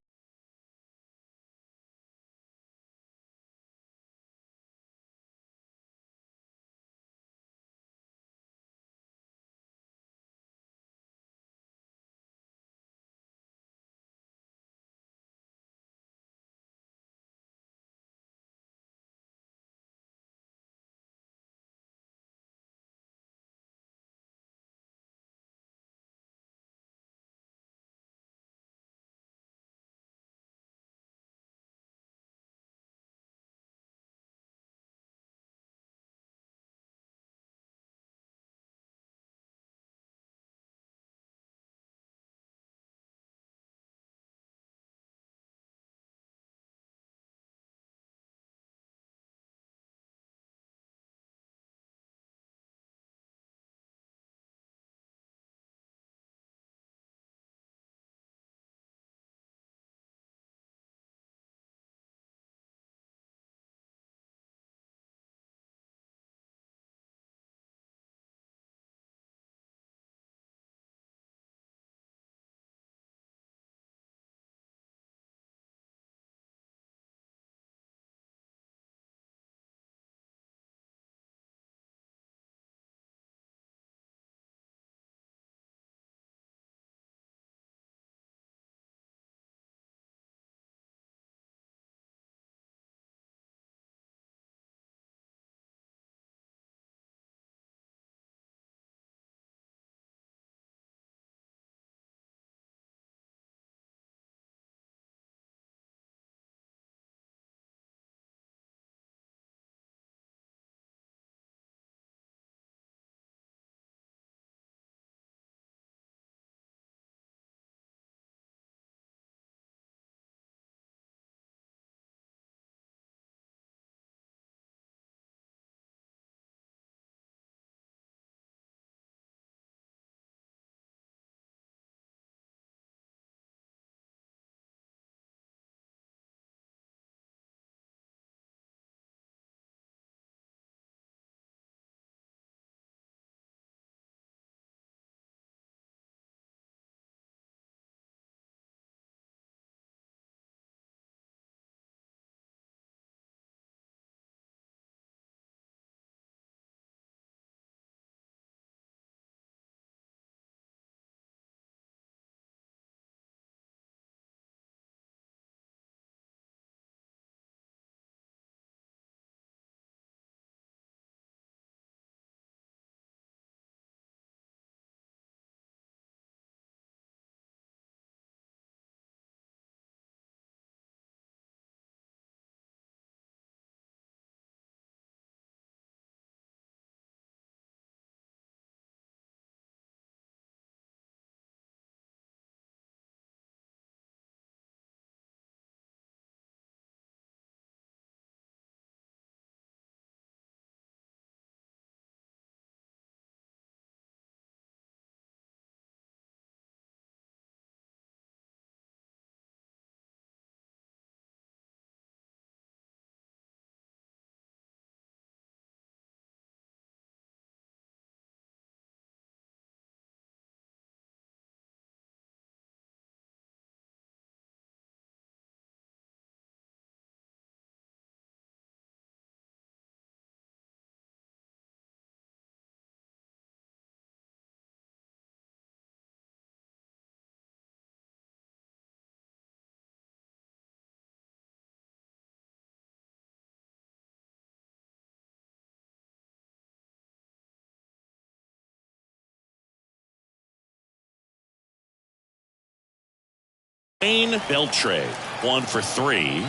Beltre, 1 for 3.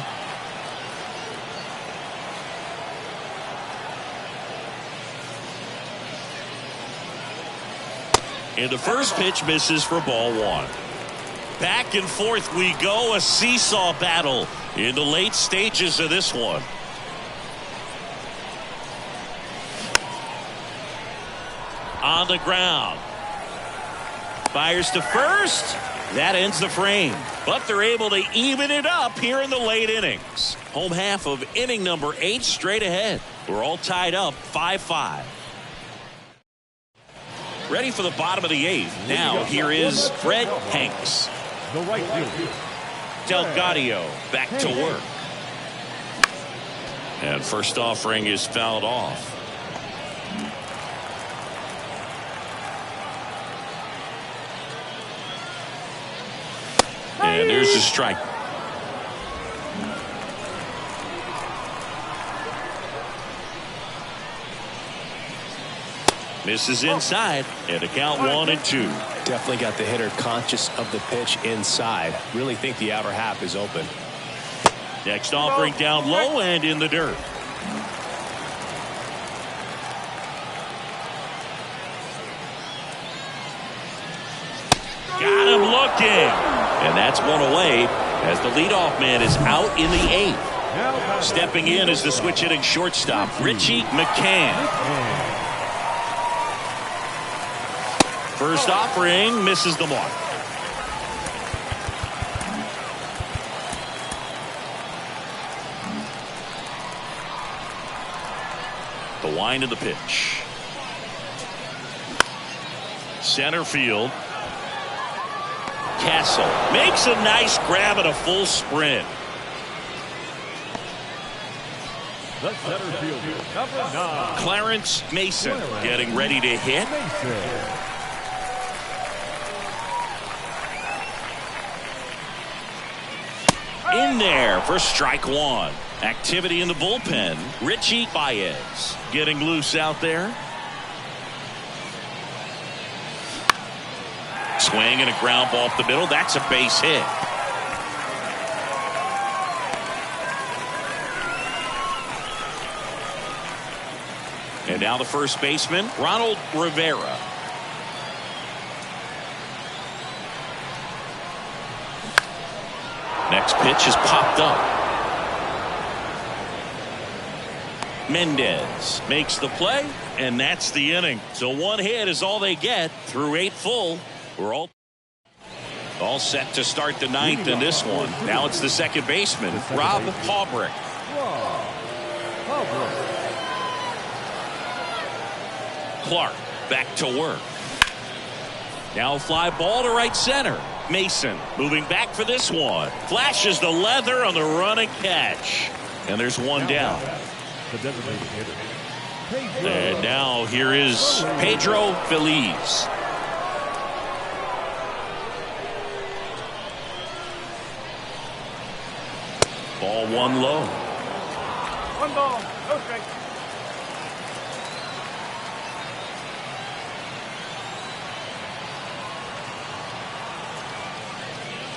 And the first pitch misses for ball 1. Back and forth we go, a seesaw battle in the late stages of this one. On the ground. Fires to first. That ends the frame. But they're able to even it up here in the late innings. Home half of inning number 8 straight ahead. We're all tied up 5-5. Ready for the bottom of the 8th. Now here is Fred Hanks. The right fielder. Delgadio back to work. And first offering is fouled off. And there's a strike. Misses inside, and a count 1-2. Definitely got the hitter conscious of the pitch inside. Really think the outer half is open. Next offering down low and in the dirt. Got him looking. And that's one away as the leadoff man is out in the 8th. Stepping in is the switch hitting shortstop, Richie McCann. First offering misses the mark. The wind of the pitch. Center field. Castle makes a nice grab and a full sprint. The center fielder, number 9. Clarence Mason getting ready to hit. In there for strike 1. Activity in the bullpen. Richie Baez getting loose out there. Swing and a ground ball off the middle. That's a base hit. And now the first baseman, Ronald Rivera. Next pitch is popped up. Mendez makes the play, and that's the inning. So 1 hit is all they get through 8 full. We're all set to start the 9th in this one. Now it's the second baseman, Rob Haubrick. Clark back to work. Now a fly ball to right center. Mason moving back for this one. Flashes the leather on the running catch. And there's one down. The designated hitter. And now here is Pedro Feliz. Ball 1 low. 1 ball, no strike.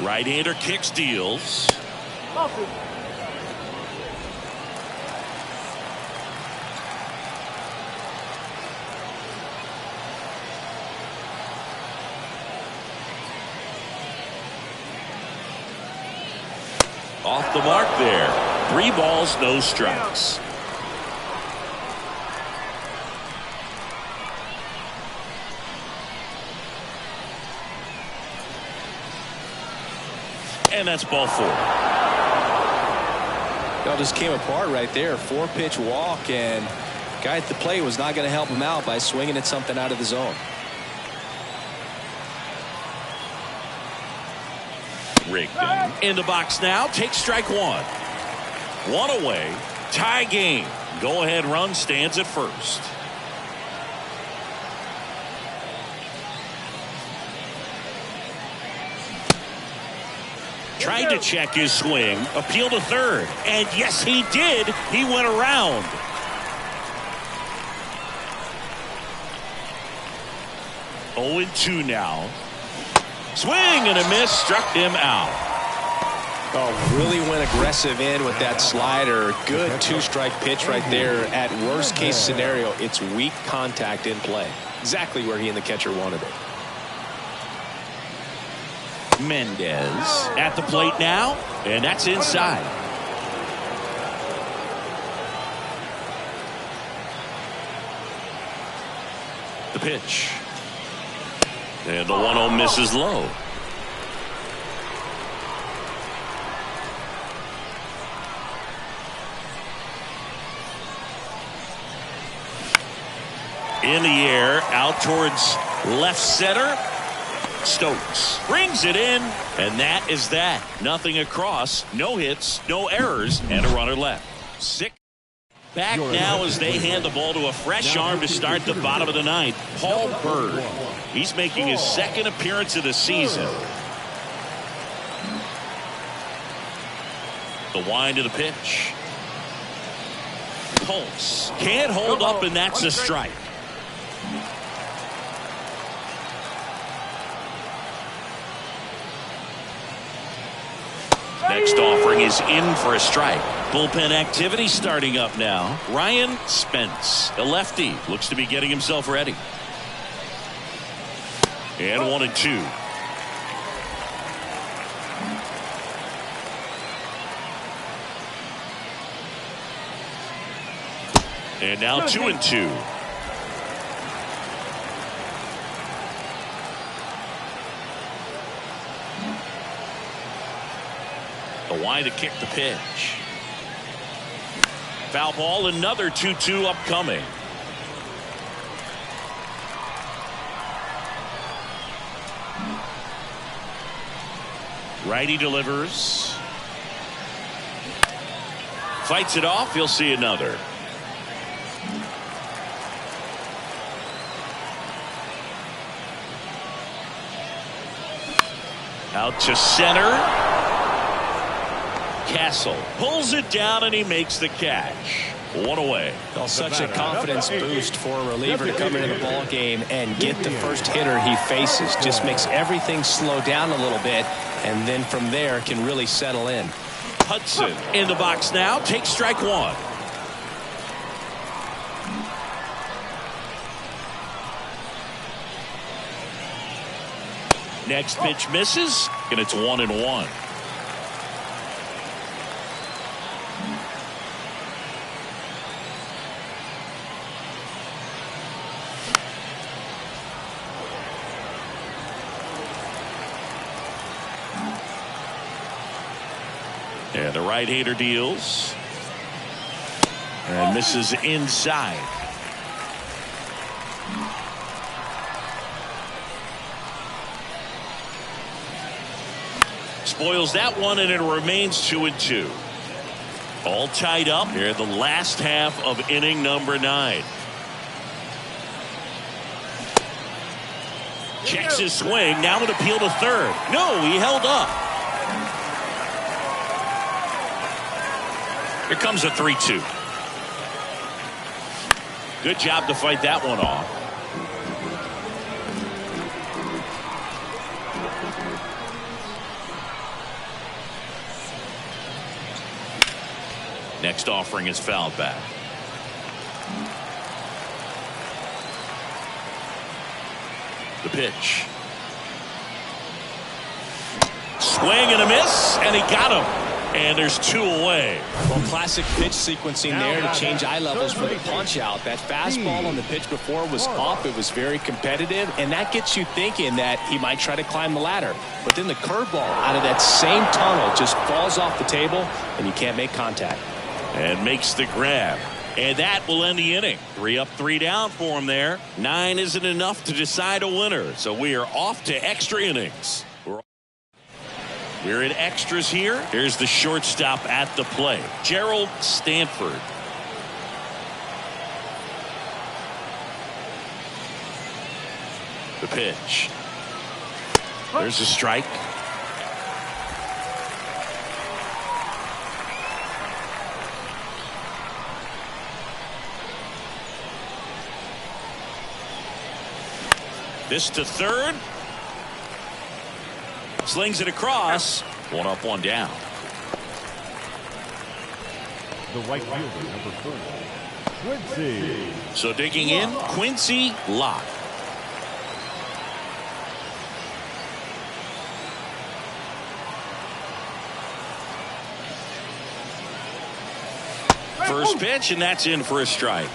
Right-hander kicks, deals. Paso. Off the mark there. 3 balls, no strikes. And that's ball 4. It all just came apart right there. 4-pitch walk, and guy at the plate was not going to help him out by swinging at something out of the zone. Rigdon in the box now. Takes strike 1. 1 away. Tie game. Go ahead run stands at first. Tried to check his swing. Appeal to third. And yes, he did. He went around. Oh, 0-2 now. Swing and a miss struck him out. Oh, really went aggressive in with that slider. Good two-strike pitch right there. At worst case scenario, it's weak contact in play. Exactly where he and the catcher wanted it. Mendez at the plate now, and that's inside. The pitch. And the 1-0 misses low. In the air, out towards left center. Stokes brings it in, and that is that. Nothing across, no hits, no errors, and a runner left. Six. Back now as they hand the ball to a fresh arm to start the bottom of the ninth. Paul Bird. He's making his second appearance of the season. The wind of the pitch. Pulse. Can't hold up, and that's a strike. Next offering is in for a strike. Bullpen activity starting up now. Ryan Spence, a lefty, looks to be getting himself ready. And 1-2. And now 2-2. The wind to kick the pitch. Foul ball, another 2-2 upcoming. Righty delivers. Fights it off. He'll see another. Out to center. Castle pulls it down, and he makes the catch. One away. Well, such a confidence boost for a reliever to come into the ball game and get the first hitter he faces. Just makes everything slow down a little bit, and then from there can really settle in. Hudson in the box now. Takes strike one. Next pitch misses, and it's 1-1. And the right-hander deals. And misses inside. Spoils that one, and it remains 2-2. All tied up here in the last half of inning number 9. Checks his swing. Now an appeal to third. No, he held up. Here comes a 3-2. Good job to fight that one off. Next offering is fouled back. The pitch. Swing and a miss, and he got him. And there's 2 away. Well, classic pitch sequencing there to change eye levels for the punch out. That fastball on the pitch before was up. It was very competitive, and that gets you thinking that he might try to climb the ladder. But then the curveball out of that same tunnel just falls off the table, and you can't make contact. And makes the grab. And that will end the inning. 3 up, 3 down for him there. 9 isn't enough to decide a winner. So we are off to extra innings. We're in extras here. Here's the shortstop at the plate, Gerald Stanford. The pitch. There's a strike. This to third. Slings it across. 1 up, 1 down. The right fielder, number 4, Quincy. So digging in, Quincy Locke. First pitch, and that's in for a strike.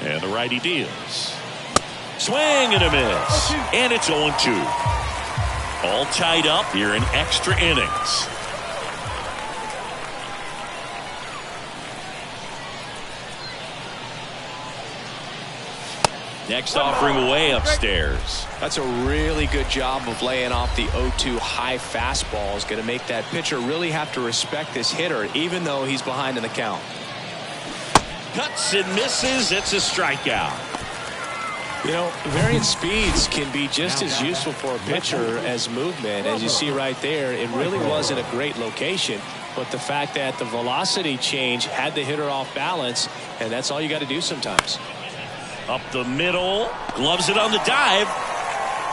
And the righty deals. Swing and a miss. And it's 0-2. All tied up here in extra innings. Next offering away upstairs. That's a really good job of laying off the 0-2 high fastball. Is going to make that pitcher really have to respect this hitter, even though he's behind in the count. Cuts and misses. It's a strikeout. You know, varying speeds can be just as useful for a pitcher as movement. As you see right there, it really wasn't a great location, but the fact that the velocity change had the hitter off balance, and that's all you got to do sometimes. Up the middle, gloves it on the dive,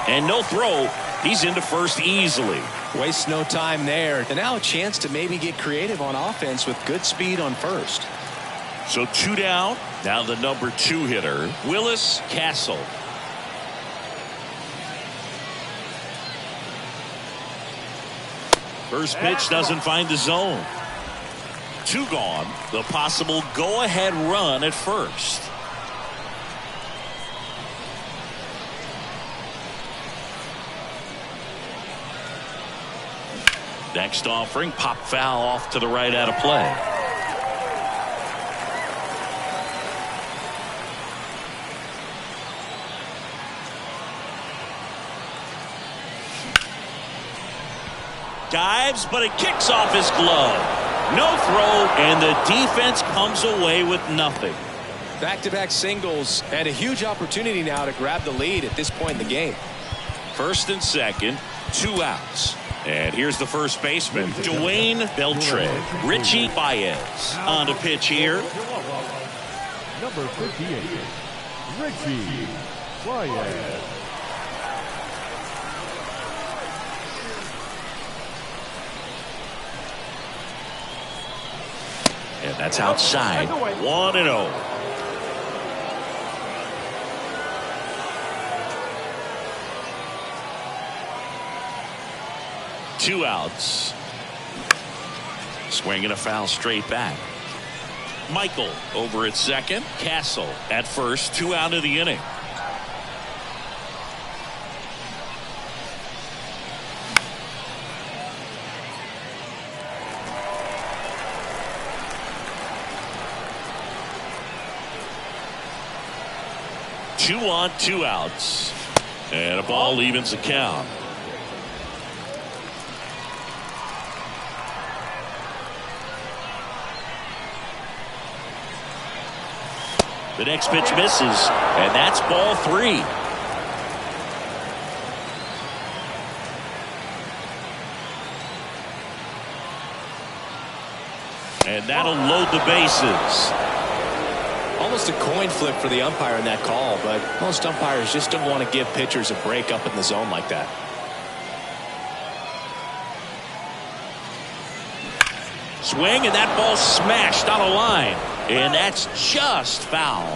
and no throw. He's into first easily. Wastes no time there. And now a chance to maybe get creative on offense with good speed on first. So 2 down. Now the number 2 hitter, Willis Castle. First pitch doesn't find the zone. 2 gone. The possible go-ahead run at first. Next offering, pop foul off to the right out of play. Dives, but it kicks off his glove. No throw, and the defense comes away with nothing. Back-to-back singles, and a huge opportunity now to grab the lead at this point in the game. First and second, 2 outs. And here's the first baseman, Dwayne Beltran. Richie Baez on to pitch here. Number 58, Richie Baez. And that's outside. 1-0. Two outs. Swing and a foul straight back. Michael over at second. Castle at first. 2 out of the inning. Two on, 2 outs. And a ball evens the count. The next pitch misses, and that's ball 3. And that'll load the bases. Almost a coin flip for the umpire in that call, but most umpires just don't want to give pitchers a break up in the zone like that. Swing, and that ball smashed on a line. And that's just foul.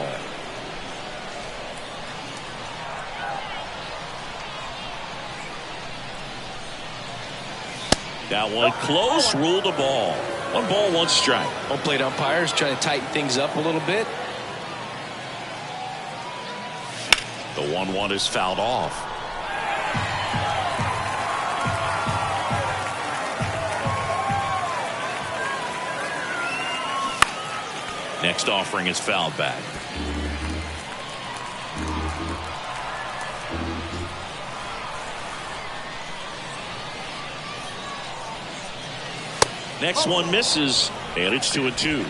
That one close, ruled a ball. 1 ball, 1 strike. Home plate umpires trying to tighten things up a little bit. The 1-1 is fouled off. Next offering is fouled back. Next one misses, and it's 2-2.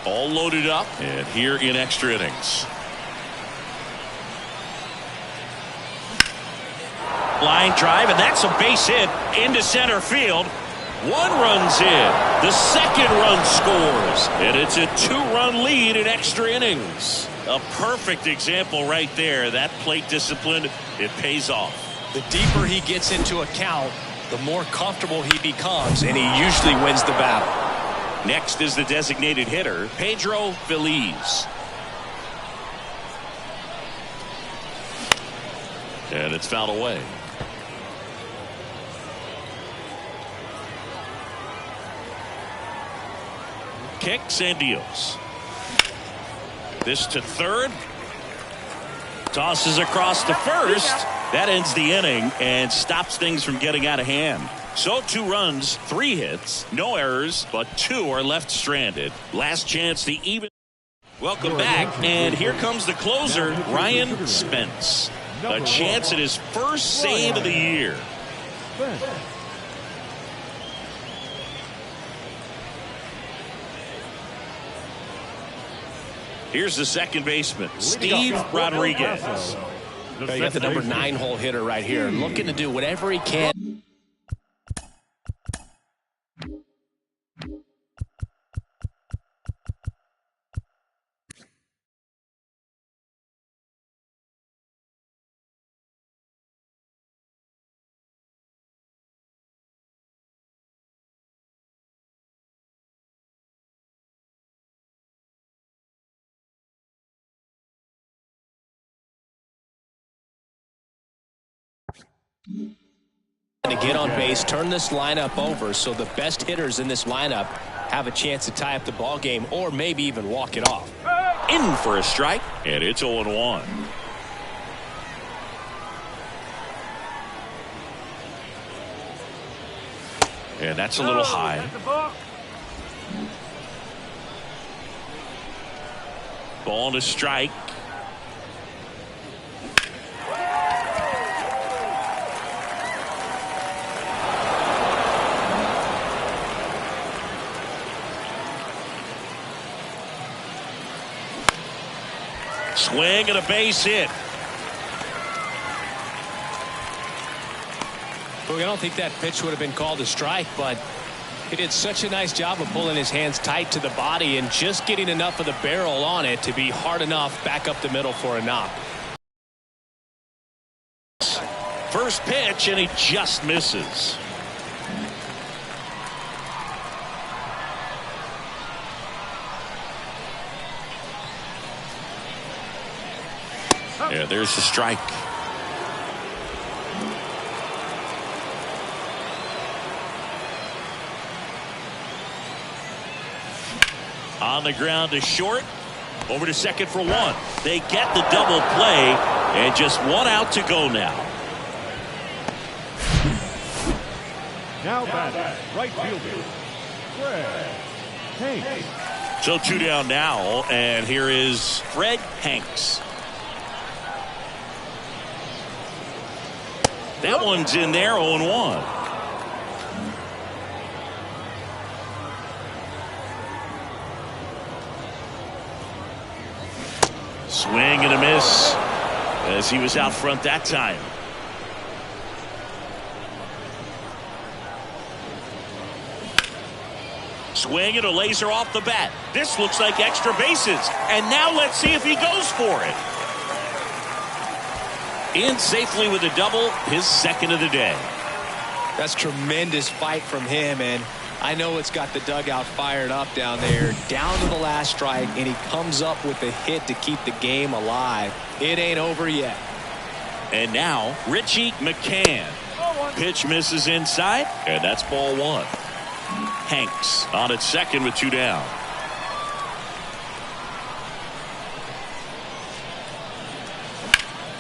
All loaded up, and here in extra innings. Line drive, and that's a base hit into center field. 1 run's in. The second run scores, and it's a 2-run lead in extra innings. A perfect example right there. That plate discipline, it pays off. The deeper he gets into a count, the more comfortable he becomes, and he usually wins the battle. Next is the designated hitter, Pedro Feliz. And it's fouled away. Kicks and deals. This to third. Tosses across to first. That ends the inning and stops things from getting out of hand. So 2 runs, 3 hits, no errors, but 2 are left stranded. Last chance to even. Welcome back, and here comes the closer, Ryan Spence. A chance at his first save of the year. Here's the second baseman, Steve Rodriguez. You got the number 9 hole hitter right here, looking to do whatever he can. To get on base, turn this lineup over so the best hitters in this lineup have a chance to tie up the ball game or maybe even walk it off. In for a strike, and it's 0-1. And that's a little high. Ball to strike. Swing and a base hit. Well, I don't think that pitch would have been called a strike, but he did such a nice job of pulling his hands tight to the body and just getting enough of the barrel on it to be hard enough back up the middle for a knock. First pitch, and he just misses. Yeah, there's the strike. On the ground to short. Over to second for 1. They get the double play, and just 1 out to go now. Now batting, right fielder, Fred Hanks. So 2 down now, and here is Fred Hanks. That one's in there, 0-1. Swing and a miss as he was out front that time. Swing and a laser off the bat. This looks like extra bases. And now let's see if he goes for it. In safely with a double, his second of the day. That's tremendous fight from him, and I know it's got the dugout fired up down there. Down to the last strike, and he comes up with a hit to keep the game alive. It ain't over yet. And now Richie McCann. Pitch misses inside, and that's ball 1. Hanks on at second with 2 down.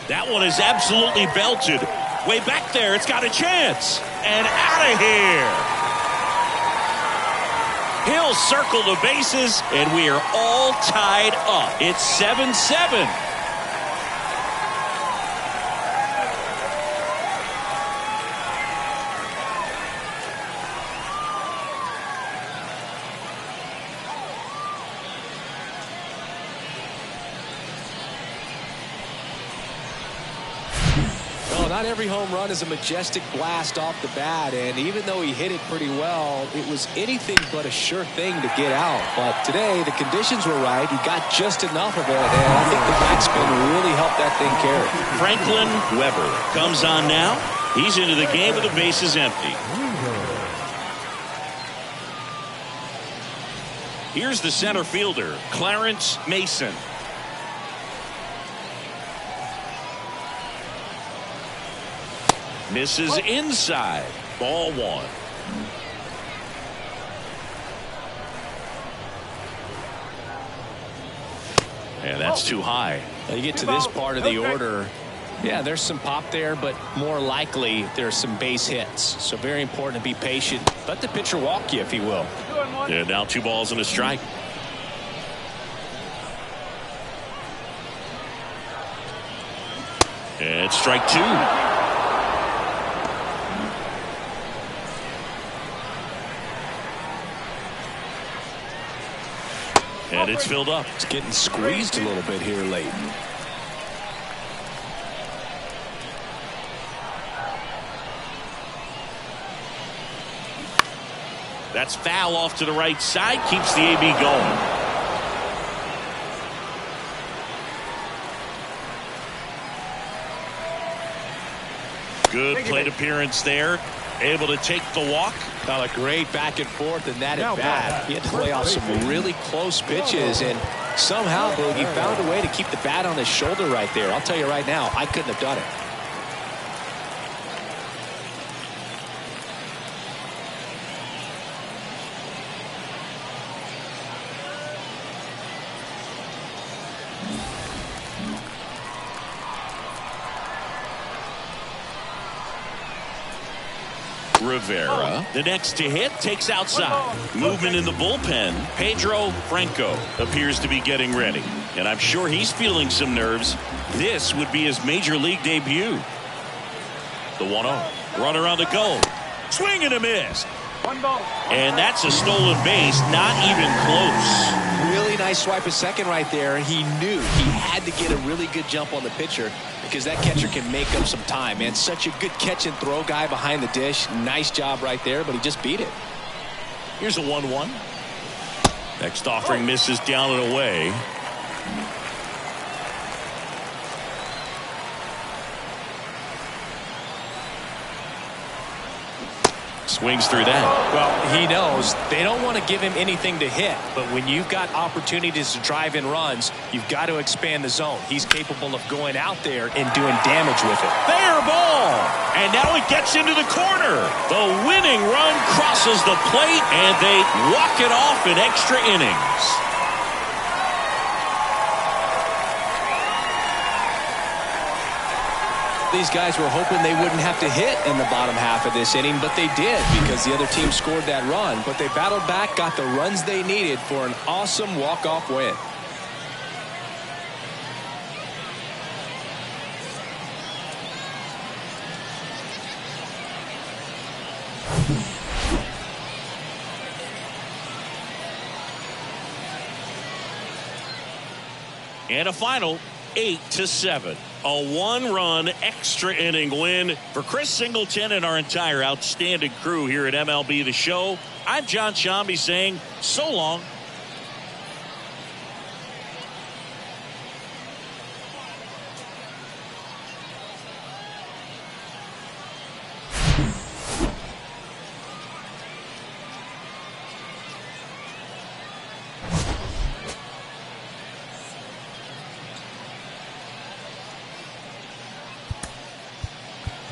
That one is absolutely belted. Way back there, it's got a chance. And out of here. He'll circle the bases, and we are all tied up. It's 7-7. not every home run is a majestic blast off the bat, and even though he hit it pretty well, it was anything but a sure thing to get out. But today, the conditions were right. He got just enough of it, and I think the backspin really helped that thing carry. Franklin Weber comes on now. He's into the game with the bases empty. Here's the center fielder, Clarence Mason. Misses inside. Ball one. And that's too high. Now you get to this part of the order. Yeah, there's some pop there, but more likely there's some base hits. So very important to be patient. Let the pitcher walk you, if he will. Yeah, now 2 balls and a strike. And strike 2. And it's filled up. It's getting squeezed a little bit here late. That's foul off to the right side. Keeps the AB going. Good plate appearance there. Able to take the walk. A great back and forth in that at bat. He had to play off some really close pitches, and somehow Boogie found a way to keep the bat on his shoulder right there. I'll tell you right now, I couldn't have done it. Rivera, the next to hit, takes outside. Movement in the bullpen. Pedro Franco appears to be getting ready, and I'm sure he's feeling some nerves. This would be his major league debut. The 1-0. Runner on the go. Swing and a miss. And that's a stolen base, not even close. Really nice swipe at second right there. He knew he had to get a really good jump on the pitcher because that catcher can make up some time, man. Such a good catch and throw guy behind the dish. Nice job right there, but he just beat it. Here's a 1-1. Next offering misses down and away. Swings through that. Well, he knows they don't want to give him anything to hit, but when you've got opportunities to drive in runs, you've got to expand the zone. He's capable of going out there and doing damage with it. Fair ball, and now it gets into the corner. The winning run crosses the plate, and they walk it off in extra innings. These guys were hoping they wouldn't have to hit in the bottom half of this inning, but they did because the other team scored that run. But they battled back, got the runs they needed for an awesome walk-off win. And a final 8-7. A 1-run extra inning win for Chris Singleton and our entire outstanding crew here at MLB The Show. I'm John Shambi saying so long.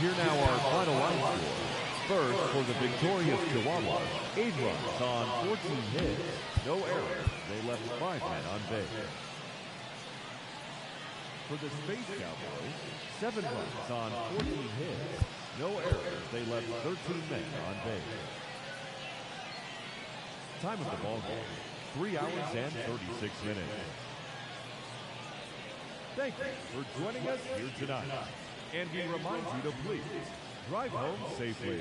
Here now our final line score. First, for the victorious Chihuahuas, 8 runs on 14 hits, no errors. They left 5 men on base. For the Space Cowboys, 7 runs on 14 hits, no errors. They left 13 men on base. Time of the ball game, 3 hours and 36 minutes. Thank you for joining us here tonight. And we remind you to please drive home safely.